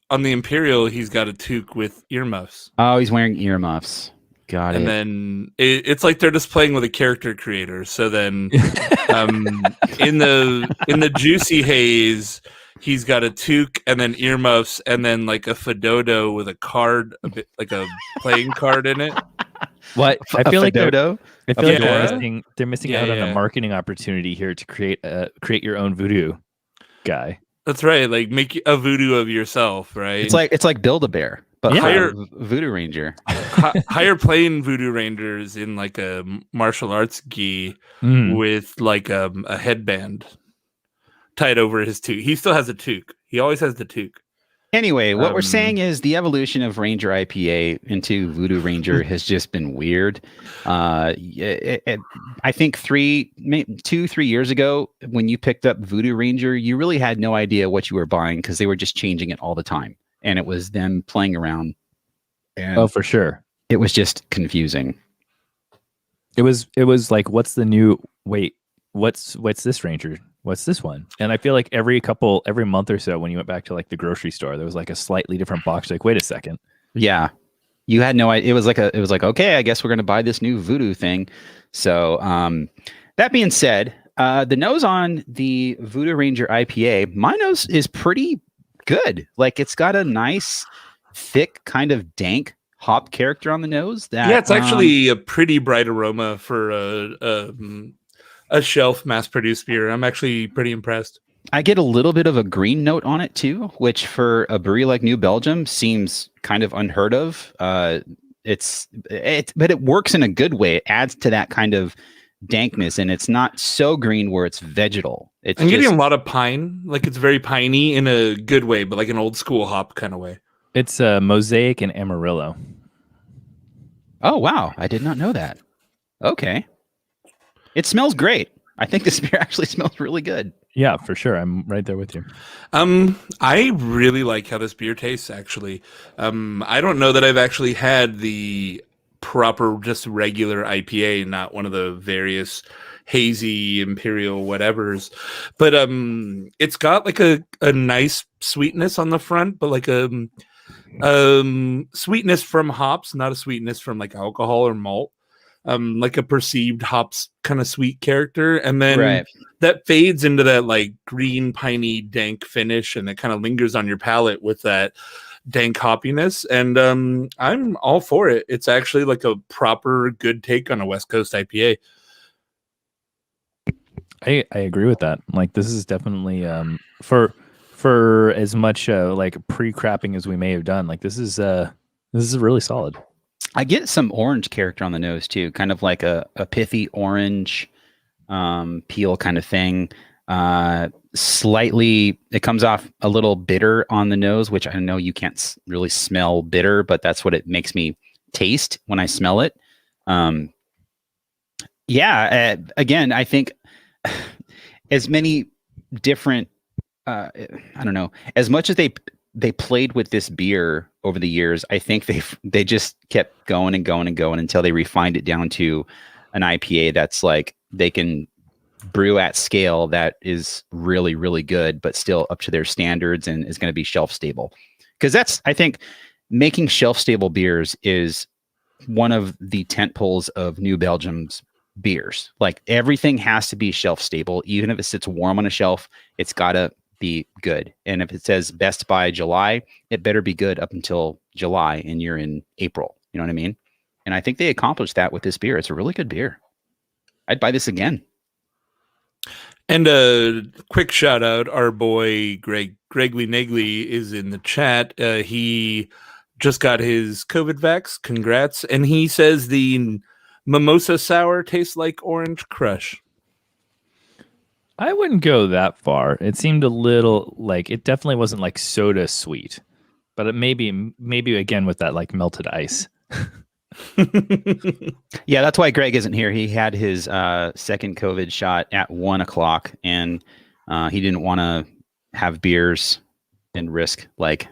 on the Imperial, he's got a toque with earmuffs. Oh, he's wearing earmuffs. Got And it. then it's like they're just playing with a character creator. So then in the Juicy Haze, he's got a toque and then earmuffs and then like a Fedodo with a card, a bit like a playing card in it. What I feel like Fedodo? they're missing out on a marketing opportunity here to create your own voodoo guy. That's right. Like make a voodoo of yourself, right? It's like Build-A-Bear, but Higher Voodoo Ranger. higher plane voodoo rangers in like a martial arts gi with like a headband tied over his toque. He still has a toque. He always has the toque. Anyway, what we're saying is the evolution of Ranger IPA into Voodoo Ranger has just been weird. I think 3 years ago, when you picked up Voodoo Ranger, you really had no idea what you were buying because they were just changing it all the time, and it was them playing around. And Oh, for sure. it was just confusing. It was like, what's the new? Wait, what's this Ranger? what's this one? And I feel like every month or so, when you went back to like the grocery store, there was like a slightly different box. Like, wait a second. Yeah. You had no idea. It was like, okay, I guess we're going to buy this new voodoo thing. So, that being said, the nose on the Voodoo Ranger IPA, my nose is pretty good. Like, it's got a nice, thick, kind of dank hop character on the nose. That it's actually a pretty bright aroma for a shelf mass-produced beer. I'm actually pretty impressed. I get a little bit of a green note on it too, which for a brewery like New Belgium seems kind of unheard of. But it works in a good way. It adds to that kind of dankness, and it's not so green where it's vegetal. I'm getting a lot of pine, like it's very piney in a good way, but like an old school hop kind of way. It's Mosaic and Amarillo. Oh wow, I did not know that. Okay, it smells great. I think this beer actually smells really good. Yeah, for sure. I'm right there with you. I really like how this beer tastes, actually. I don't know that I've actually had the proper, just regular IPA, not one of the various hazy imperial whatevers. But it's got like a nice sweetness on the front, but like a sweetness from hops, not a sweetness from like alcohol or malt. Like a perceived hops kind of sweet character, and then that fades into that like green piney dank finish, and it kind of lingers on your palate with that dank hoppiness. And I'm all for it. It's actually like a proper good take on a West Coast IPA. I agree with that. Like, this is definitely for as much like pre-crapping as we may have done. Like, this is really solid. I get some orange character on the nose too, kind of like a pithy orange peel kind of thing. Slightly, it comes off a little bitter on the nose, which I know you can't really smell bitter, but that's what it makes me taste when I smell it. Again, I think as many different, I don't know, as much as they played with this beer over the years, I think they just kept going and going and going until they refined it down to an IPA that's like they can brew at scale that is really, really good, but still up to their standards and is going to be shelf stable. Because that's, I think, making shelf stable beers is one of the tent poles of New Belgium's beers. Like, everything has to be shelf stable. Even if it sits warm on a shelf, it's got to be good. And if it says best by July, it better be good up until July, and you're in April. You know what I mean? And I think they accomplished that with this beer. It's a really good beer. I'd buy this again. And a quick shout out, our boy Gregory Negley is in the chat. He just got his COVID vax. Congrats. And he says the mimosa sour tastes like Orange Crush. I wouldn't go that far. It seemed a little like, it definitely wasn't like soda sweet, but it maybe again with that like melted ice. Yeah, that's why Greg isn't here. He had his second COVID shot at 1:00, and he didn't want to have beers and risk, like,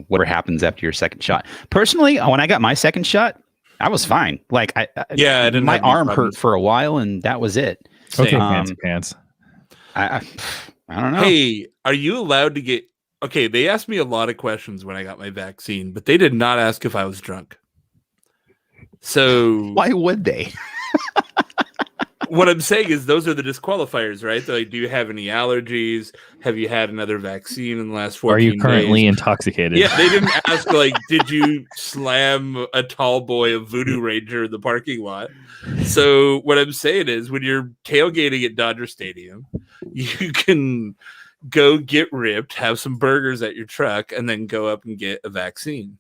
whatever happens after your second shot. Personally, when I got my second shot, I was fine. Like, I didn't. My arm hurt for a while, and that was it. Okay, fancy pants. I don't know. Hey, are you allowed to get? Okay, they asked me a lot of questions when I got my vaccine, but they did not ask if I was drunk. So why would they? What I'm saying is those are the disqualifiers, right? They're like, do you have any allergies? Have you had another vaccine in the last 14 days? Are you currently intoxicated? Yeah, they didn't ask, like, did you slam a tall boy of Voodoo Ranger in the parking lot? So what I'm saying is when you're tailgating at Dodger Stadium, you can go get ripped, have some burgers at your truck, and then go up and get a vaccine.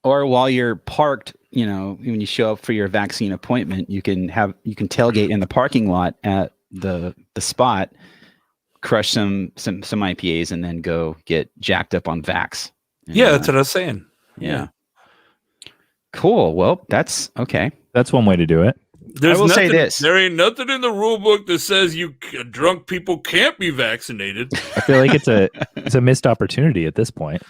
Or while you're parked, when you show up for your vaccine appointment, you can tailgate in the parking lot at the spot, crush some IPAs, and then go get jacked up on Vax. And, yeah, that's what I was saying. Yeah. Cool. Well, that's okay. That's one way to do it. There's will say nothing, this. There ain't nothing in the rule book that says drunk people can't be vaccinated. I feel like it's a missed opportunity at this point.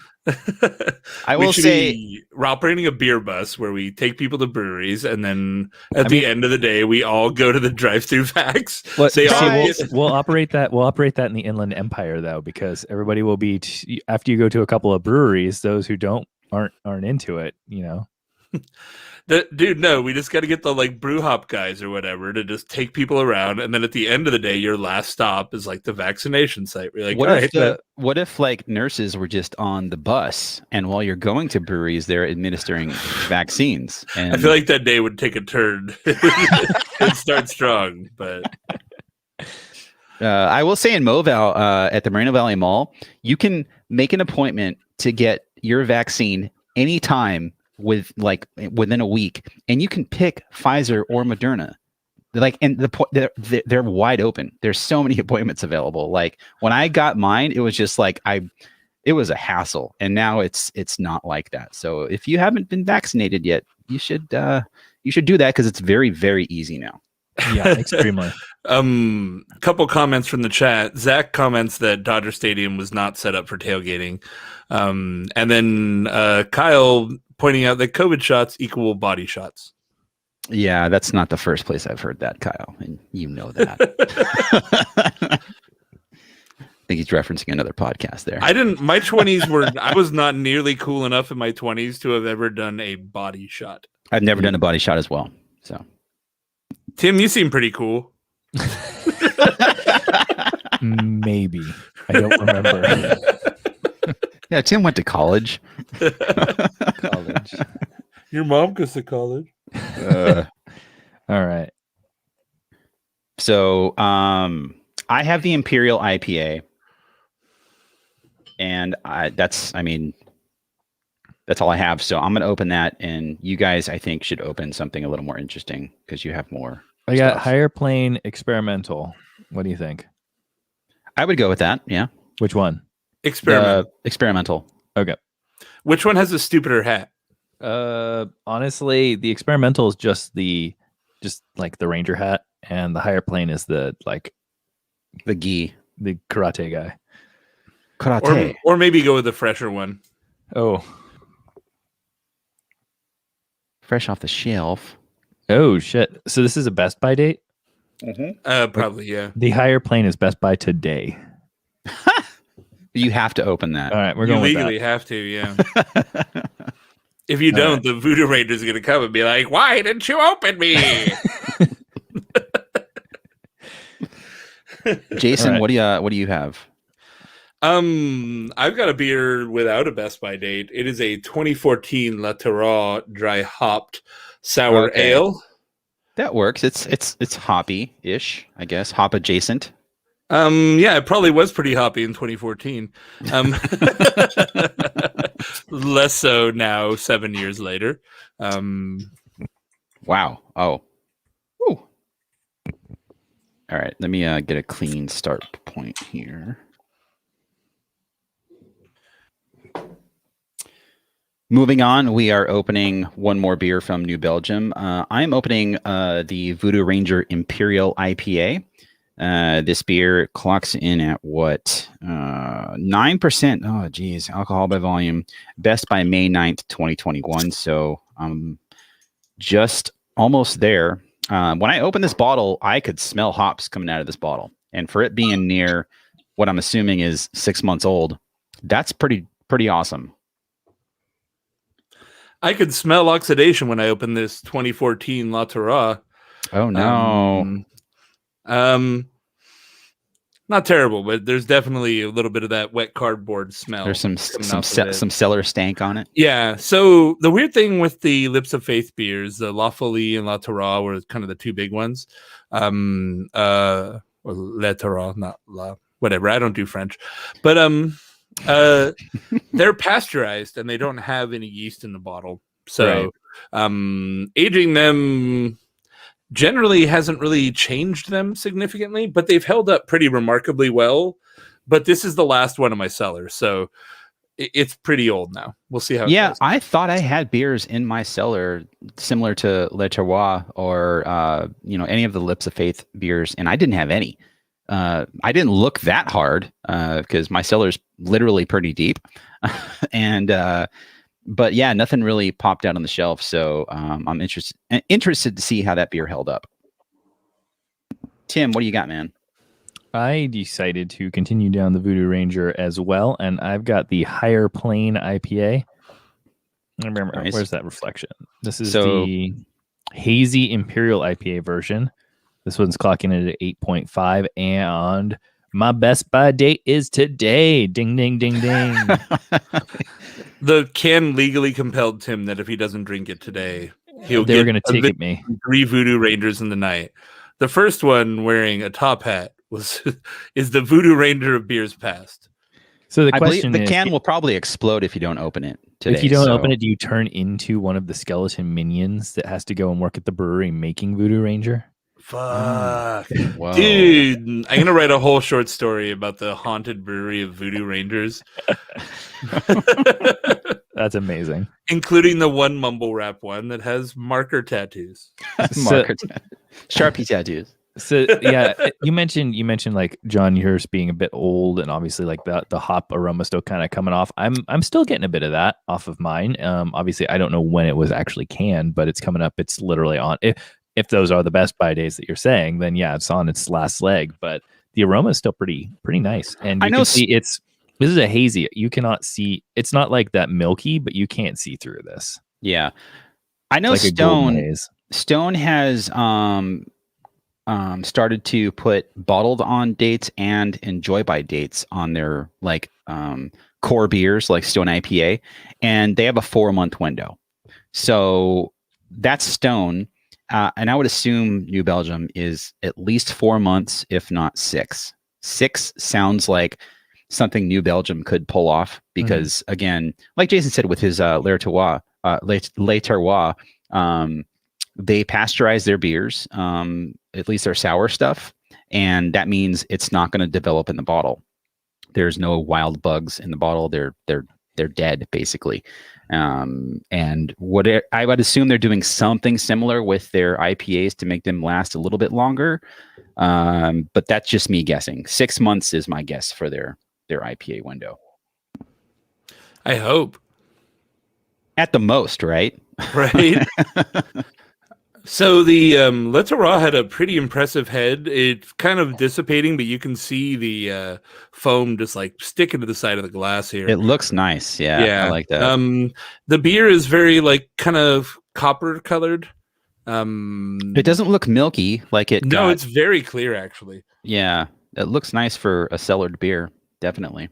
I will say we're operating a beer bus where we take people to breweries, and then at the end of the day, we all go to the drive-through vax. We'll operate that. We'll operate that in the Inland Empire, though, because everybody will be after you go to a couple of breweries. Those who aren't into it, you know. Dude, no, we just got to get the like brew hop guys or whatever to just take people around, and then at the end of the day, your last stop is like the vaccination site. We're like, what if like nurses were just on the bus, and while you're going to breweries, they're administering vaccines? And I feel like that day would take a turn. It'd start strong, but I will say in Moval at the Moreno Valley Mall, you can make an appointment to get your vaccine anytime within a week, and you can pick Pfizer or Moderna. They're wide open. There's so many appointments available. Like when I got mine, it was just like it was a hassle, and now it's not like that. So if you haven't been vaccinated yet, you should do that because it's very, very easy now. Yeah, extremely. Couple comments from the chat. Zach comments that Dodger Stadium was not set up for tailgating. And then Kyle pointing out that COVID shots equal body shots. Yeah, that's not the first place I've heard that, Kyle, and you know that. I think he's referencing another podcast there. My 20s I was not nearly cool enough in my 20s to have ever done a body shot. I've never done a body shot as well. So, Tim, you seem pretty cool. Maybe. I don't remember. Yeah, Tim went to college. College. Your mom goes to college. All right. So, I have the Imperial IPA, and that's all I have. So I'm going to open that, and you guys, I think, should open something a little more interesting because you have more. I got Higher Plane Experimental. What do you think? I would go with that. Yeah. Which one? Experimental. Okay. Which one has a stupider hat? Honestly, the Experimental is just like the Ranger hat, and the Higher Plane is the gi, the karate guy. Karate. Or maybe go with the fresher one. Oh. Fresh off the shelf. Oh shit! So this is a Best Buy date? Mm-hmm. Probably, yeah. The Higher Plane is Best Buy today. You have to open that. All right, we're going with that. You legally have to, yeah. If you don't, the Voodoo Ranger's are going to come and be like, "Why didn't you open me?" Jason, what do you have? I've got a beer without a Best Buy date. It is a 2014 La Terra dry hopped sour ale. That works. It's hoppy-ish, I guess. Hop adjacent. Yeah, it probably was pretty hoppy in 2014. Less so now, 7 years later. Wow. Oh. Woo. All right. Let me get a clean start point here. Moving on, we are opening one more beer from New Belgium. I'm opening the Voodoo Ranger Imperial IPA. This beer clocks in at what? 9%. Oh, geez. Alcohol by volume. Best by May 9th, 2021. So just almost there. When I opened this bottle, I could smell hops coming out of this bottle. And for it being near what I'm assuming is 6 months old, that's pretty awesome. I could smell oxidation when I opened this 2014 La Terra. Oh, no. Not terrible, but there's definitely a little bit of that wet cardboard smell. There's some cellar stank on it. Yeah. So the weird thing with the Lips of Faith beers, the La Folie and La Terra were kind of the two big ones. Or La Terra, not La, whatever. I don't do French, but they're pasteurized and they don't have any yeast in the bottle. So aging them generally hasn't really changed them significantly, but they've held up pretty remarkably well. But this is the last one of my cellar. So it's pretty old now. We'll see how. It Yeah, goes. I thought I had beers in my cellar similar to Le Terroir or any of the Lips of Faith beers, and I didn't have any. I didn't look that hard because my cellar's literally pretty deep, and but yeah, nothing really popped out on the shelf. So I'm interested to see how that beer held up. Tim, what do you got, man? I decided to continue down the Voodoo Ranger as well, and I've got the Higher Plane IPA. Nice. Where's that reflection? This is the hazy Imperial IPA version. This one's clocking it at 8.5, and my best buy date is today. Ding, ding, ding, ding. The can legally compelled Tim that if he doesn't drink it today, they were going to take it me. 3 Voodoo Rangers in the night. The first one wearing a top hat is the Voodoo Ranger of beers past. So I believe the can will probably explode if you don't open it today. If you don't open it, do you turn into one of the skeleton minions that has to go and work at the brewery making Voodoo Ranger? Fuck. Whoa. Dude, I'm going to write a whole short story about the haunted brewery of Voodoo Rangers. That's amazing. Including the one mumble rap one that has marker tattoos. Sharpie tattoos. So yeah, you mentioned like John, yours being a bit old, and obviously like the hop aroma still kind of coming off. I'm still getting a bit of that off of mine. Obviously I don't know when it was actually canned, but it's coming up. It's literally on. If those are the best buy days that you're saying, then yeah, it's on its last leg. But the aroma is still pretty nice, and you can see this is a hazy. You cannot see. It's not like that milky, but you can't see through this. Yeah, I know. It's like Stone has started to put bottled on dates and enjoy by dates on their like core beers like Stone IPA, and they have a 4-month window. So that's Stone. And I would assume New Belgium is at least 4 months, if not 6. 6 sounds like something New Belgium could pull off because, again, like Jason said with his Le Terroir, they pasteurize their beers, at least their sour stuff, and that means it's not going to develop in the bottle. There's no wild bugs in the bottle. They're dead, basically. And what I would assume they're doing something similar with their IPAs to make them last a little bit longer. But that's just me guessing. 6 months is my guess for their IPA window. I hope. At the most, right? Right. So the Le Terroir had a pretty impressive head. It's kind of dissipating, but you can see the foam just like sticking to the side of the glass here. It looks nice. Yeah, I like that. The beer is very like kind of copper colored. It doesn't look milky like it. No, it's very clear actually. Yeah, it looks nice for a cellared beer. Definitely.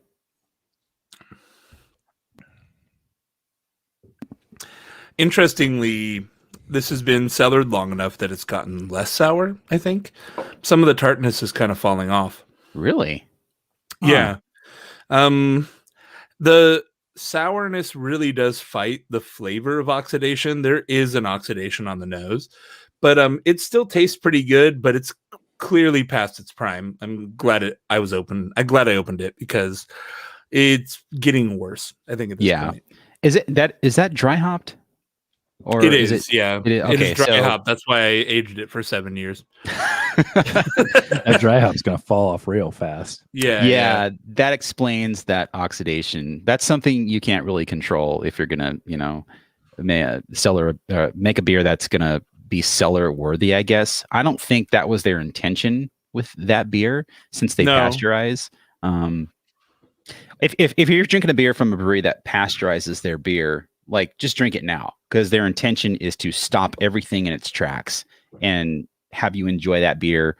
Interestingly, this has been cellared long enough that it's gotten less sour, I think. Some of the tartness is kind of falling off. Really? Yeah. The sourness really does fight the flavor of oxidation. There is an oxidation on the nose, but it still tastes pretty good, but it's clearly past its prime. I'm glad I opened it because it's getting worse, I think, at this point. Is that dry hopped? Or it is, yeah. Okay, it is dry hop. That's why I aged it for 7 years. That dry hop's gonna fall off real fast. Yeah. That explains that oxidation. That's something you can't really control if you're gonna, make a beer that's gonna be cellar worthy. I guess I don't think that was their intention with that beer, since they pasteurize. If you're drinking a beer from a brewery that pasteurizes their beer, like, just drink it now, because their intention is to stop everything in its tracks and have you enjoy that beer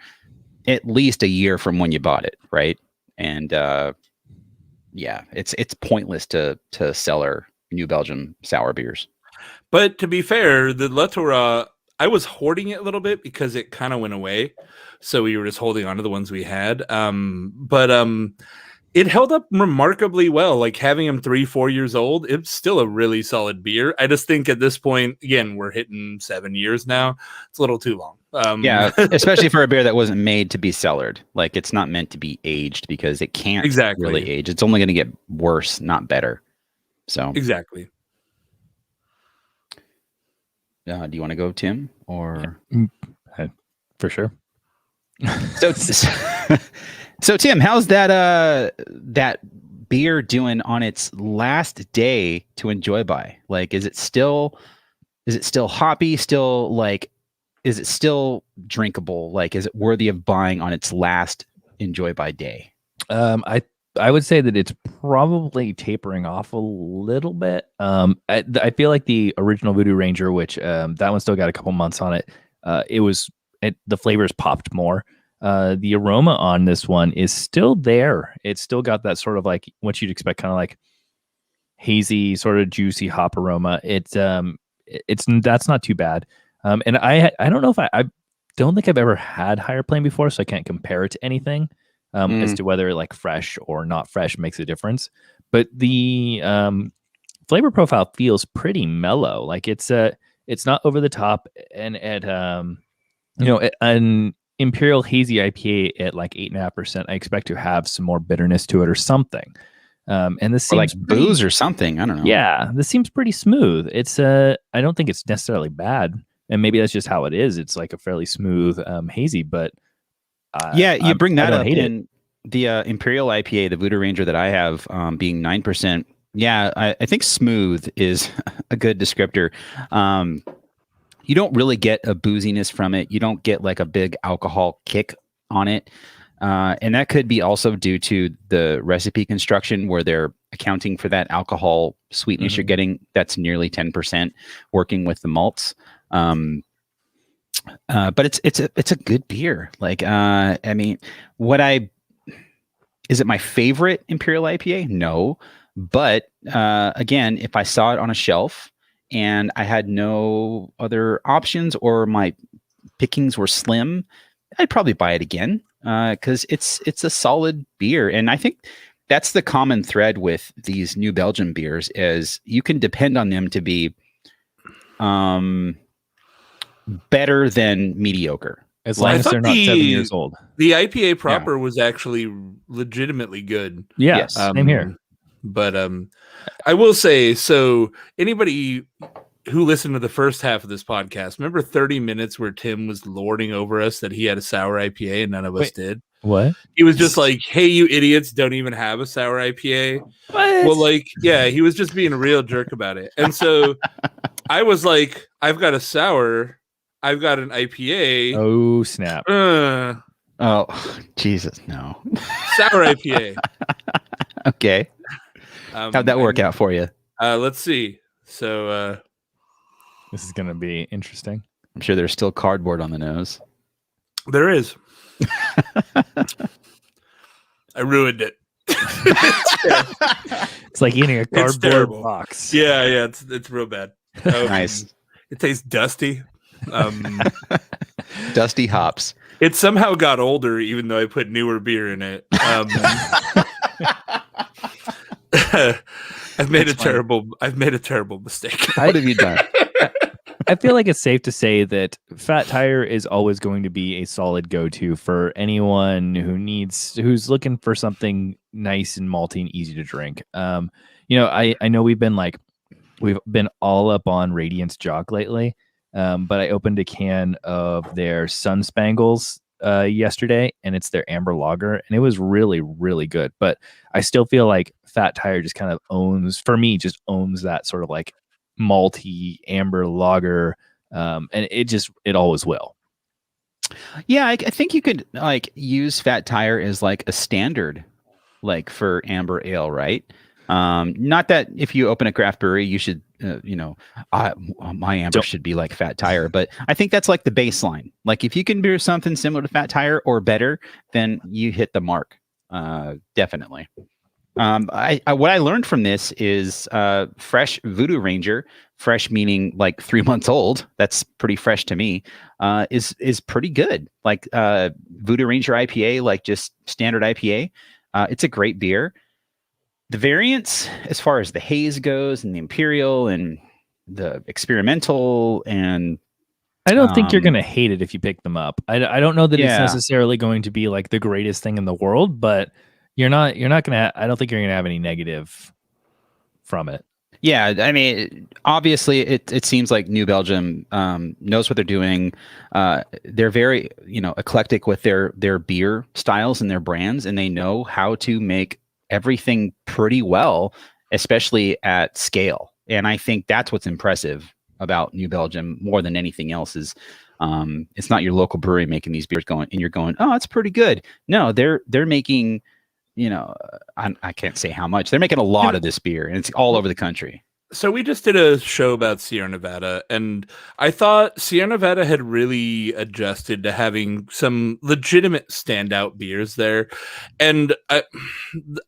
at least a year from when you bought it, right? And it's pointless to cellar New Belgium sour beers. But to be fair, the Le Terroir, I was hoarding it a little bit because it kind of went away, so we were just holding on to the ones we had. It held up remarkably well. Like, having him 3-4 years old, it's still a really solid beer. I just think at this point, again, we're hitting 7 years now. It's a little too long. Especially for a beer that wasn't made to be cellared. Like, it's not meant to be aged because it can't really age. It's only going to get worse, not better. So Exactly. do you want to go, Tim, or For sure. so? So Tim, how's that beer doing on its last day to enjoy by? Like, is it still hoppy? Still like, is it still drinkable? Like, is it worthy of buying on its last enjoy by day? I would say that it's probably tapering off a little bit. I feel like the original Voodoo Ranger, which that one still got a couple months on it. The flavors popped more. The aroma on this one is still there. It's still got that sort of like what you'd expect, kind of like hazy, sort of juicy hop aroma. It's that's not too bad. And I don't know if I don't think I've ever had Higher Plane before, so I can't compare it to anything as to whether like fresh or not fresh makes a difference. But the flavor profile feels pretty mellow. Like it's not over the top, and at an Imperial Hazy IPA at like 8.5%, I expect to have some more bitterness to it or something. And this Or seems like booze or something. I don't know. Yeah, this seems pretty smooth. It's I don't think it's necessarily bad, and maybe that's just how it is. It's like a fairly smooth hazy, but You bring that up hate in the Imperial IPA, the Voodoo Ranger that I have, being 9%. Yeah, I think smooth is a good descriptor. You don't really get a booziness from it. You don't get like a big alcohol kick on it. And that could be also due to the recipe construction where they're accounting for that alcohol sweetness you're getting. That's nearly 10% working with the malts. But it's a good beer. Like, I mean, is it my favorite Imperial IPA? No. But again, if I saw it on a shelf and I had no other options or my pickings were slim, I'd probably buy it again because it's a solid beer. And I think that's the common thread with these New Belgium beers is you can depend on them to be better than mediocre. As long as they're not 7 years old. The IPA proper was actually legitimately good. Yeah, Yes. Same here. But I will say, so anybody who listened to the first half of this podcast, remember 30 minutes where Tim was lording over us that he had a sour IPA and none of us did? What? He was just like, hey, you idiots don't even have a sour IPA. What? Well, like, yeah, he was just being a real jerk about it. And so I was like, I've got a sour, I've got an IPA. Oh, snap. Oh, Jesus, no. Sour IPA. Okay. How'd that work out for you? Let's see. So this is going to be interesting. I'm sure there's still cardboard on the nose. There is. I ruined it. It's like eating a cardboard box. Yeah, it's real bad. Nice. It tastes dusty. Dusty hops. It somehow got older, even though I put newer beer in it. I've made a terrible mistake. What have you done? I feel like it's safe to say that Fat Tire is always going to be a solid go-to for anyone who's looking for something nice and malty and easy to drink. I know we've been all up on Radiant's Jock lately, but I opened a can of their Sun Spangles yesterday, and it's their amber lager, and it was really, really good. But I still feel like Fat Tire just kind of owns that sort of like malty amber lager, and it always will. Yeah, I think you could like use Fat Tire as like a standard, like for amber ale, right? Not that if you open a craft brewery, you should, my amber should be like Fat Tire, but I think that's like the baseline. Like if you can do something similar to Fat Tire or better, then you hit the mark. Definitely. What I learned from this is fresh Voodoo Ranger, fresh meaning like 3 months old. That's pretty fresh to me. Is pretty good. Like Voodoo Ranger IPA, like just standard IPA. It's a great beer. The variants, as far as the haze goes, and the Imperial and the experimental, and I don't think you're going to hate it if you pick them up. I don't know that it's necessarily going to be like the greatest thing in the world, but you're not going to. I don't think you're going to have any negative from it. Yeah, I mean, obviously, it seems like New Belgium knows what they're doing. They're very, eclectic with their beer styles and their brands, and they know how to make everything pretty well, especially at scale. And I think that's what's impressive about New Belgium more than anything else is it's not your local brewery making these beers going, and you're going, oh, it's pretty good. No, they're making I can't say how much. They're making a lot of this beer, and it's all over the country. So we just did a show about Sierra Nevada, and I thought Sierra Nevada had really adjusted to having some legitimate standout beers there. And I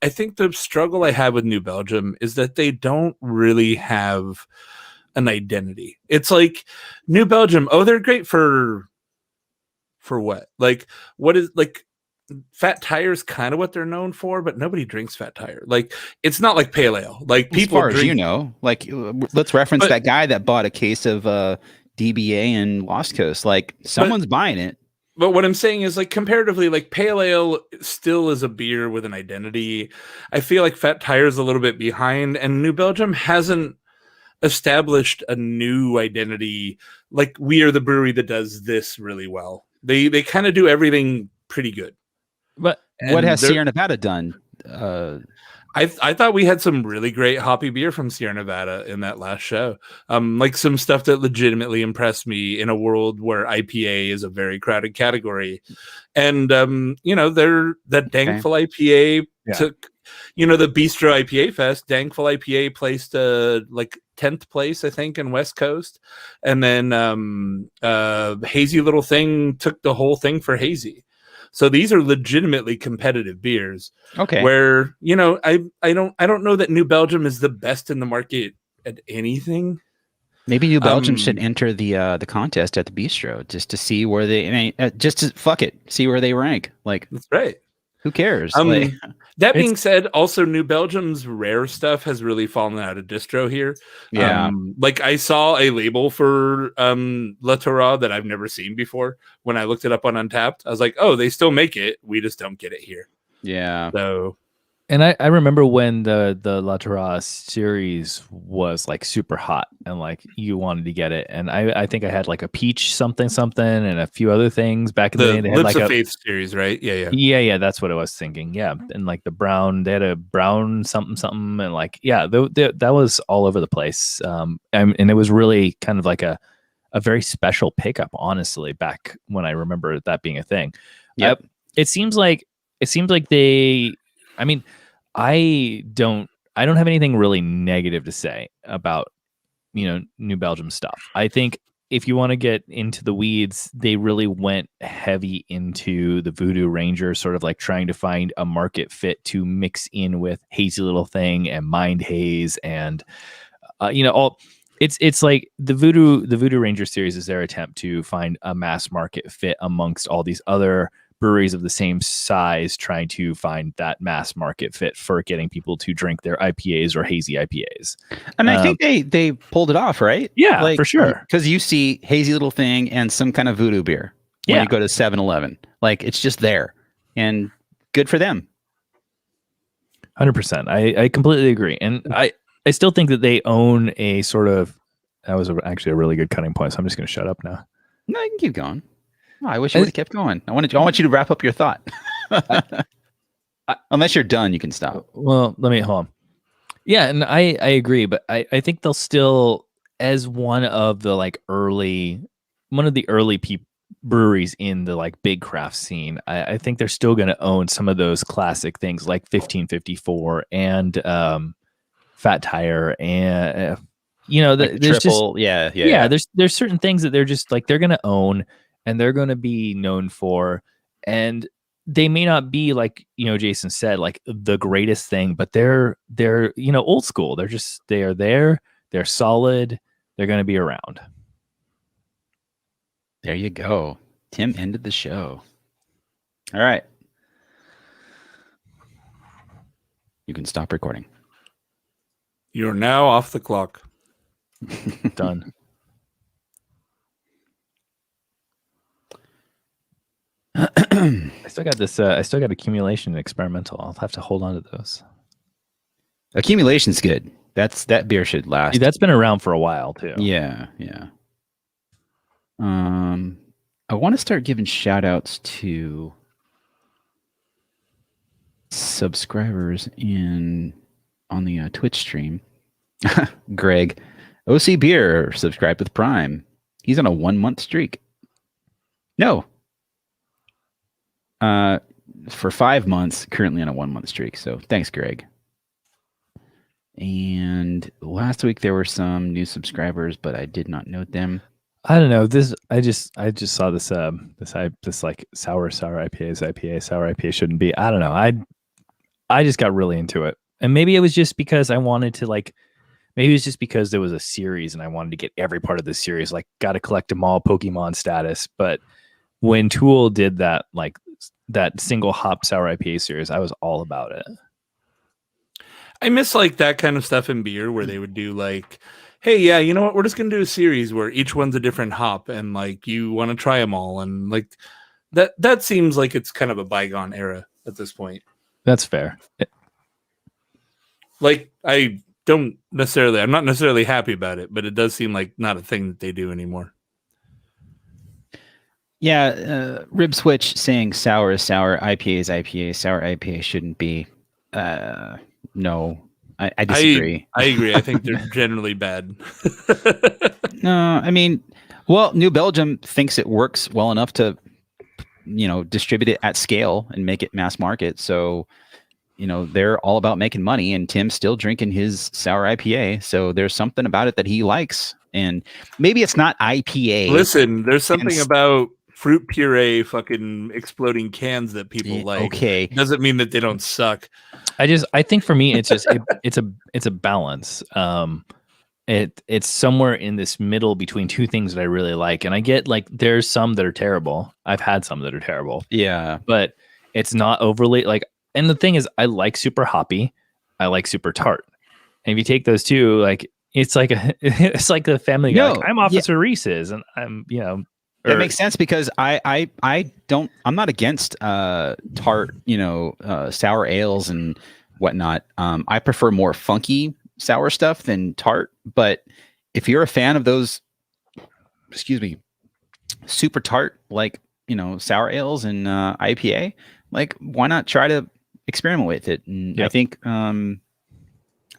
think the struggle I have with New Belgium is that they don't really have an identity. It's like New Belgium, oh, they're great for what? Like, what is like Fat Tire is kind of what they're known for, but nobody drinks Fat Tire. Like, it's not like pale ale. Like, people as far drink, as like let's reference that guy that bought a case of DBA in Lost Coast. Like, someone's buying it. But what I'm saying is, like, comparatively, like, pale ale still is a beer with an identity. I feel like Fat Tire is a little bit behind, and New Belgium hasn't established a new identity. Like, we are the brewery that does this really well. They kind of do everything pretty good. But what has Sierra Nevada done? I thought we had some really great hoppy beer from Sierra Nevada in that last show. Like some stuff that legitimately impressed me in a world where IPA is a very crowded category. And they're that Dankful IPA took, the Bistro IPA Fest. Dankful IPA placed like 10th place, I think, in West Coast. And then Hazy Little Thing took the whole thing for Hazy. So these are legitimately competitive beers. Okay. Where, I don't know that New Belgium is the best in the market at anything. Maybe New Belgium should enter the contest at the Bistro just to see where see where they rank. Like, that's right. Who cares? That being said, also New Belgium's rare stuff has really fallen out of distro here. Yeah. Like I saw a label for La Torah that I've never seen before. When I looked it up on Untapped, I was like, oh, they still make it. We just don't get it here. Yeah. So, and I remember when the La Torah series was like super hot and like you wanted to get it. And I think I had like a peach something and a few other things back in the day. They had Lips like of Faith series, right? Yeah. That's what I was thinking. Yeah. And like the brown, they had a brown something. And like, yeah, that was all over the place. And it was really kind of like a very special pickup, honestly, back when I remember that being a thing. Yep. It seems like they, I mean, I don't have anything really negative to say about, New Belgium stuff. I think if you want to get into the weeds, they really went heavy into the Voodoo Ranger, sort of like trying to find a market fit to mix in with Hazy Little Thing and Mind Haze and, all. It's like the Voodoo Ranger series is their attempt to find a mass market fit amongst all these other breweries of the same size, trying to find that mass market fit for getting people to drink their IPAs or hazy IPAs. And I think they pulled it off, right? Yeah, for sure. Because you see Hazy Little Thing and some kind of voodoo beer when you go to 7-Eleven. Like, it's just there. And good for them. 100%. I completely agree. And I still think that they own a sort of, that was actually a really good cutting point. So I'm just going to shut up now. No, you can keep going. Oh, I wish you would have kept going. I want you to wrap up your thought. Unless you're done, you can stop. Well, let me hold on. Yeah, and I agree, but I think they'll still, as one of the early breweries in the like big craft scene, I think they're still going to own some of those classic things like 1554 and Fat Tire and there's Triple, just there's certain things that they're just like they're going to own and they're going to be known for, and they may not be like Jason said like the greatest thing, but they're old school. They are there. They're solid. They're going to be around. There you go. Tim ended the show. All right. You can stop recording. You're now off the clock. Done. I still got this. I still got accumulation and experimental. I'll have to hold on to those. Accumulation's good. That beer should last. That's been around for a while too. Yeah. I want to start giving shout outs to subscribers on the Twitch stream. Greg, OC Beer subscribed with Prime. He's on a 1 month streak. No. For 5 months, currently on a 1 month streak. So thanks, Greg. And last week there were some new subscribers, but I did not note them. I don't know. I just saw this like sour IPA sour IPA shouldn't be. I don't know. I just got really into it. And maybe it was just because I wanted to maybe it was just because there was a series and I wanted to get every part of the series, like got to collect them all Pokemon status. But when Tool did that, like that single hop sour IPA series, I was all about it. I miss like that kind of stuff in beer where they would do like, hey, yeah, you know what? We're just going to do a series where each one's a different hop and like you want to try them all. And like that seems like it's kind of a bygone era at this point. That's fair. Like I'm not necessarily happy about it, but it does seem like not a thing that they do anymore. Yeah. Rib Switch saying sour is sour, IPA is IPA, sour IPA shouldn't be. No, I disagree. I agree. I think they're generally bad. No, I mean, well, New Belgium thinks it works well enough to, distribute it at scale and make it mass market. So, they're all about making money, and Tim's still drinking his sour IPA. So there's something about it that he likes, and maybe it's not IPA. Listen, there's something about fruit puree fucking exploding cans that people like. Okay, doesn't mean that they don't suck. I think for me it's just it's a balance. It's somewhere in this middle between two things that I really like, and I get like there's some that are terrible. I've had some that are terrible. Yeah, but it's not overly like. And the thing is, I like super hoppy. I like super tart. And if you take those two, like it's like the Family Guy. Like, I'm Officer Reese's, and I'm that makes sense because I'm not against tart, sour ales and whatnot. I prefer more funky sour stuff than tart. But if you're a fan of those, super tart like sour ales and IPA, like why not try to experiment with it? And I think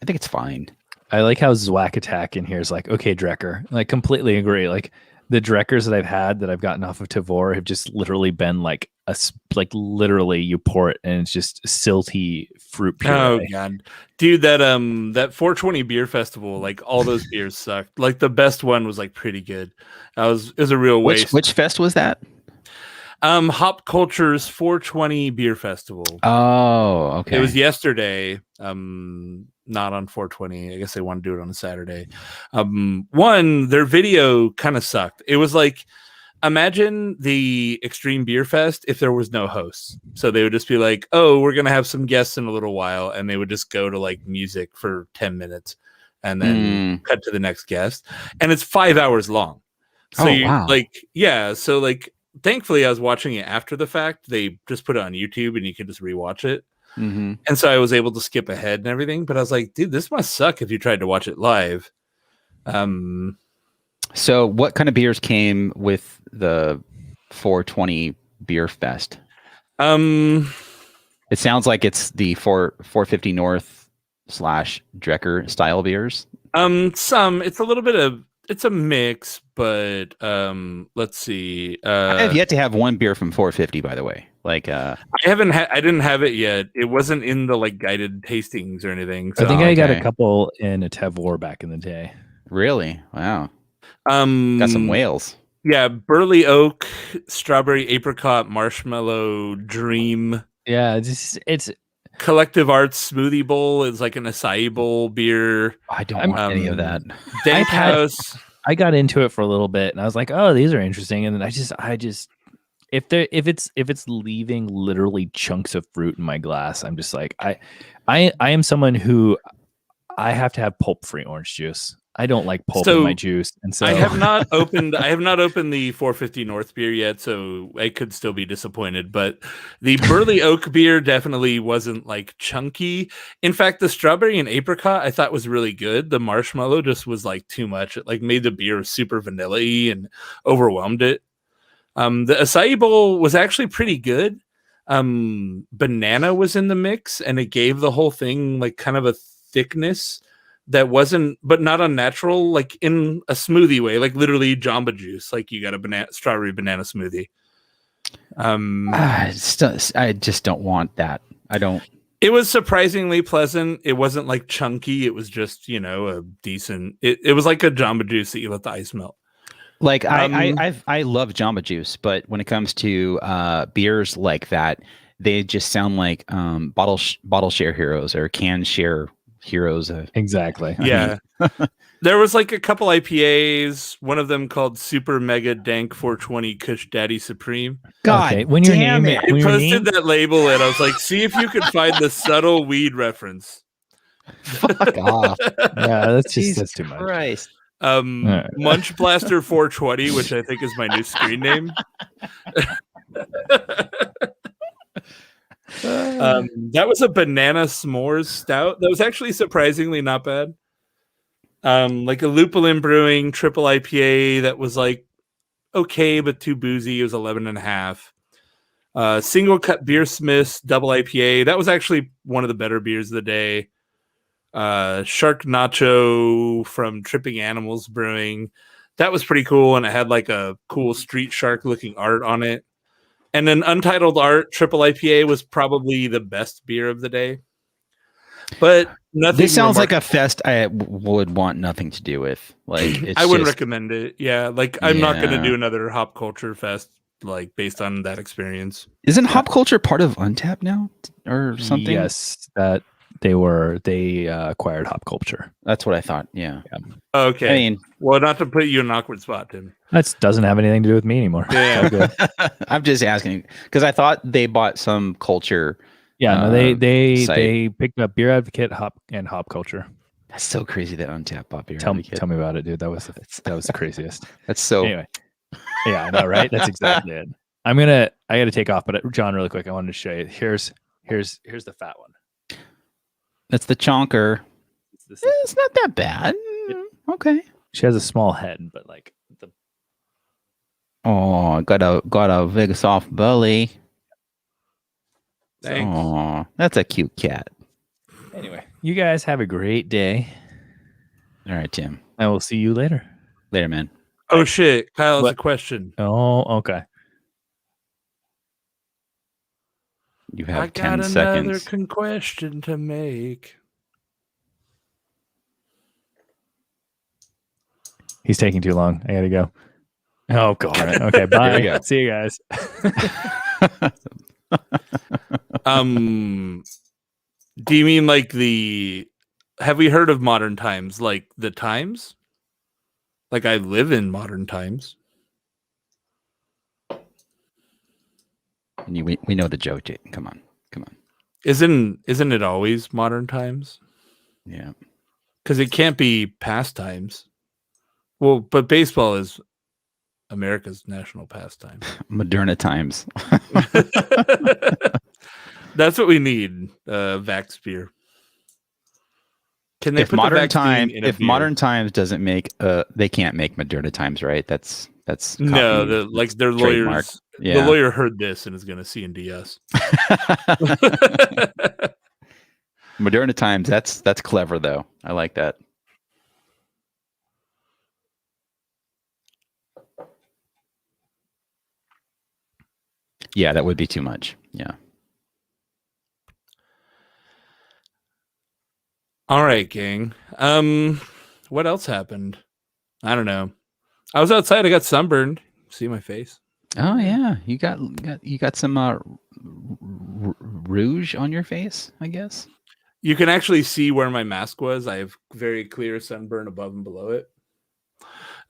it's fine. I like how Zwack Attack in here is like, okay, Drecker. Like completely agree. Like the Dreckers that I've had that I've gotten off of Tavor have just literally been like literally you pour it and it's just silty fruit puree. Oh god, dude, that 420 beer festival, like all those beers sucked. Like the best one was like pretty good. It was a real waste. Which fest was that? Hop Culture's 420 beer festival. Oh, okay. It was yesterday. Not on 420. I guess they want to do it on a Saturday. Their video kind of sucked. It was like, imagine the Extreme Beer Fest if there was no hosts. So they would just be like, oh, we're going to have some guests in a little while. And they would just go to like music for 10 minutes and then cut to the next guest. And it's 5 hours long. So wow. Thankfully I was watching it after the fact. They just put it on YouTube and you can just rewatch it. Mm-hmm. And so I was able to skip ahead and everything, but I was like, dude, this must suck if you tried to watch it live. So what kind of beers came with the 420 Beer Fest? It sounds like it's the 450 North / Drecker style beers. It's a little bit of, it's a mix, but let's see. I have yet to have one beer from 450, by the way. Like I didn't have it yet. It wasn't in the like guided tastings or anything. So. I think I got a couple in a Tavor back in the day. Really? Wow. Got some whales. Yeah, Burley Oak, Strawberry Apricot, Marshmallow, Dream. Yeah, it's Collective Arts Smoothie Bowl is like an acai bowl beer. I don't want any of that. Dank House. I got into it for a little bit and I was like, oh, these are interesting. And then I just if it's leaving literally chunks of fruit in my glass, I'm just like I am someone who I have to have pulp free orange juice. I don't like pulp So, in my juice, and so I have not opened the 450 North beer yet, so I could still be disappointed. But the Burley Oak beer definitely wasn't like chunky. In fact, the strawberry and apricot I thought was really good. The marshmallow just was like too much. It like made the beer super vanilla-y and overwhelmed it. The acai bowl was actually pretty good. Banana was in the mix, and it gave the whole thing like kind of a thickness that wasn't, but not unnatural, like in a smoothie way, like literally Jamba Juice, like you got a strawberry banana smoothie. I just don't want that. I don't. It was surprisingly pleasant. It wasn't like chunky. It was just, a decent. It was like a Jamba Juice that you let the ice melt. Like I love Jamba Juice, but when it comes to beers like that, they just sound like bottle share heroes or can share heroes. exactly. Yeah. There was like a couple IPAs, one of them called Super Mega Dank 420 Kush Daddy Supreme. God, Okay, when your damn name it! I posted that label and I was like, see if you could find the subtle weed reference. Fuck off! Yeah, that's Jesus too much. Christ! right. Munch Blaster 420, which I think is my new screen name. That was a banana s'mores stout. That was actually surprisingly not bad. Like a Lupulin Brewing triple IPA that was like okay, but too boozy. It was 11.5. Single Cut Beer Smiths double IPA. That was actually one of the better beers of the day. Shark Nacho from Tripping Animals Brewing. That was pretty cool, and it had like a cool street shark looking art on it. And then Untitled Art triple IPA was probably the best beer of the day. But nothing. This sounds like a fest I would want nothing to do with. Like I wouldn't recommend it. Yeah, like I'm not going to Yeah. do another Hop Culture Fest like based on that experience. Isn't Hop Culture part of Untapped now or something? Yes, that they acquired Hop Culture. That's what I thought. Yeah. Okay. I mean, well, not to put you in an awkward spot, Tim. That doesn't have anything to do with me anymore. Yeah. It's all good. I'm just asking because I thought they bought some culture. Yeah, no, they site. picked up Beer Advocate, Hop Culture. That's so crazy that Untapped bought Beer Tell Advocate. me about it, dude. That was the craziest. That's so. Anyway, yeah, I know, right? That's exactly it. I got to take off, but John, really quick, I wanted to show you. Here's the fat one. That's the chonker. It's not that bad. Okay. She has a small head, but like the. Oh, got a big soft belly. Thanks. Oh, that's a cute cat. Anyway, you guys have a great day. All right, Tim. I will see you later. Later, man. Oh shit, Kyle has What? a question. Oh, okay. You I have got 10 another seconds. question to make. He's taking too long. I gotta go. Oh god. Okay, bye. go. See you guys. Do you mean like have we heard of Modern Times? Like the Times? Like I live in Modern Times. We know the joke, Jake. Come on. Isn't it always Modern Times? Yeah. Because it can't be past times. Well, but baseball is America's national pastime. Moderna times. That's what we need. Vax beer. Can they If put modern the vaccine time, in a if beer? modern times doesn't make, they can't make Moderna times, right? That's No, copy, their trademark. lawyers. Yeah. The lawyer heard this and is going to C&D us. Moderna times. That's clever though. I like that. Yeah, that would be too much. Yeah. All right, gang. What else happened? I don't know. I was outside. I got sunburned. See my face? Oh yeah, you got some rouge on your face, I guess. You can actually see where my mask was. I have very clear sunburn above and below it.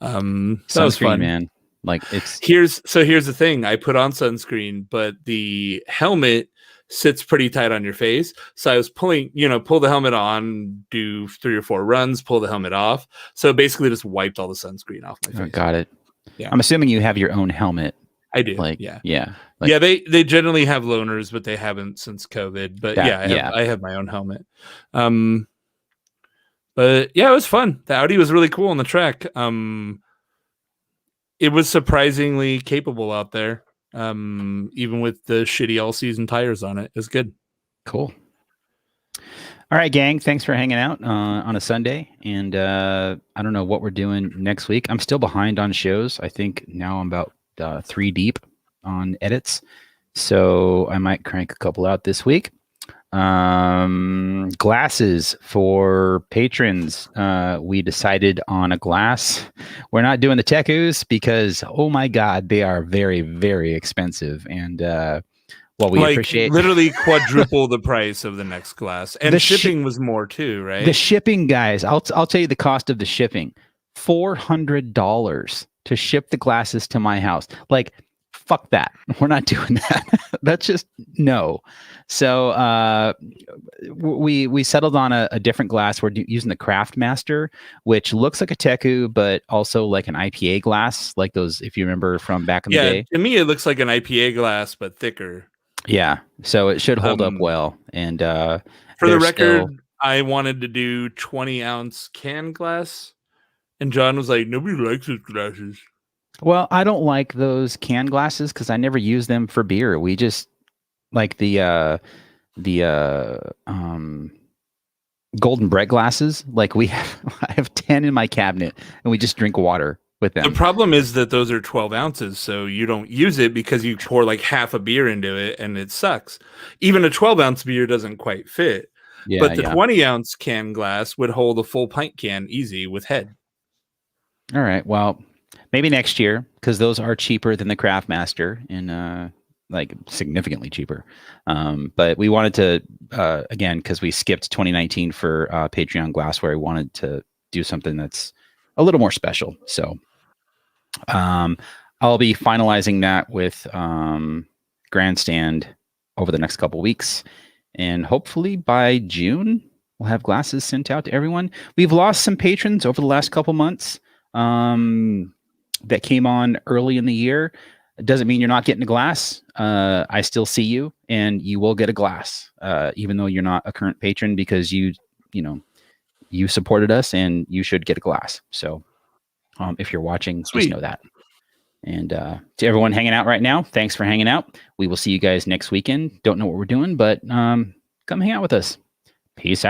That was Sunscreen, fun. man. Like it's Here's the thing. I put on sunscreen, but the helmet sits pretty tight on your face. So I was pulling, pull the helmet on, do 3 or 4 runs, pull the helmet off. So basically just wiped all the sunscreen off my face. Oh, got it. Yeah. I'm assuming you have your own helmet. I do. Like, yeah. Like, Yeah, they generally have loaners, but they haven't since COVID. But that- I have my own helmet. But yeah, it was fun. The Audi was really cool on the track. It was surprisingly capable out there. Even with the shitty all-season tires on it. It was good. Cool. All right, gang. Thanks for hanging out on a Sunday. And I don't know what we're doing next week. I'm still behind on shows. I think now I'm about 3 deep on edits. So I might crank a couple out this week. Glasses for patrons. We decided on a glass. We're not doing the Tekus because, oh my God, they are very, very expensive. And well, we appreciate literally quadruple the price of the next glass, and the shipping was more too, right? The shipping, guys. I'll tell you the cost of the shipping: $400 to ship the glasses to my house. Like, fuck that. We're not doing that. That's just no. So we settled on a different glass. We're using the Craftmaster, which looks like a Teku, but also like an IPA glass, like those, if you remember from back in the day. To me, it looks like an IPA glass, but thicker. Yeah, so it should hold up well. And for the record, I wanted to do 20-ounce can glass, and John was like, "Nobody likes those glasses." Well, I don't like those can glasses because I never use them for beer. We just like the golden bread glasses. Like I have 10 in my cabinet, and we just drink water with them. The problem is that those are 12 ounces, so you don't use it because you pour like half a beer into it, and it sucks. Even a 12-ounce beer doesn't quite fit. Yeah, but the 20-ounce can glass would hold a full pint can easy with head. All right. Well, maybe next year, because those are cheaper than the Craftmaster, and like significantly cheaper. But we wanted to again, because we skipped 2019 for Patreon glassware, we wanted to do something that's a little more special. So I'll be finalizing that with Grandstand over the next couple weeks, and hopefully by June we'll have glasses sent out to everyone. We've lost some patrons over the last couple months that came on early in the year. It doesn't mean you're not getting a glass. I still see you, and you will get a glass, even though you're not a current patron, because you supported us, and you should get a glass. So if you're watching, just know that. And to everyone hanging out right now, thanks for hanging out. We will see you guys next weekend. Don't know what we're doing, but come hang out with us. Peace out.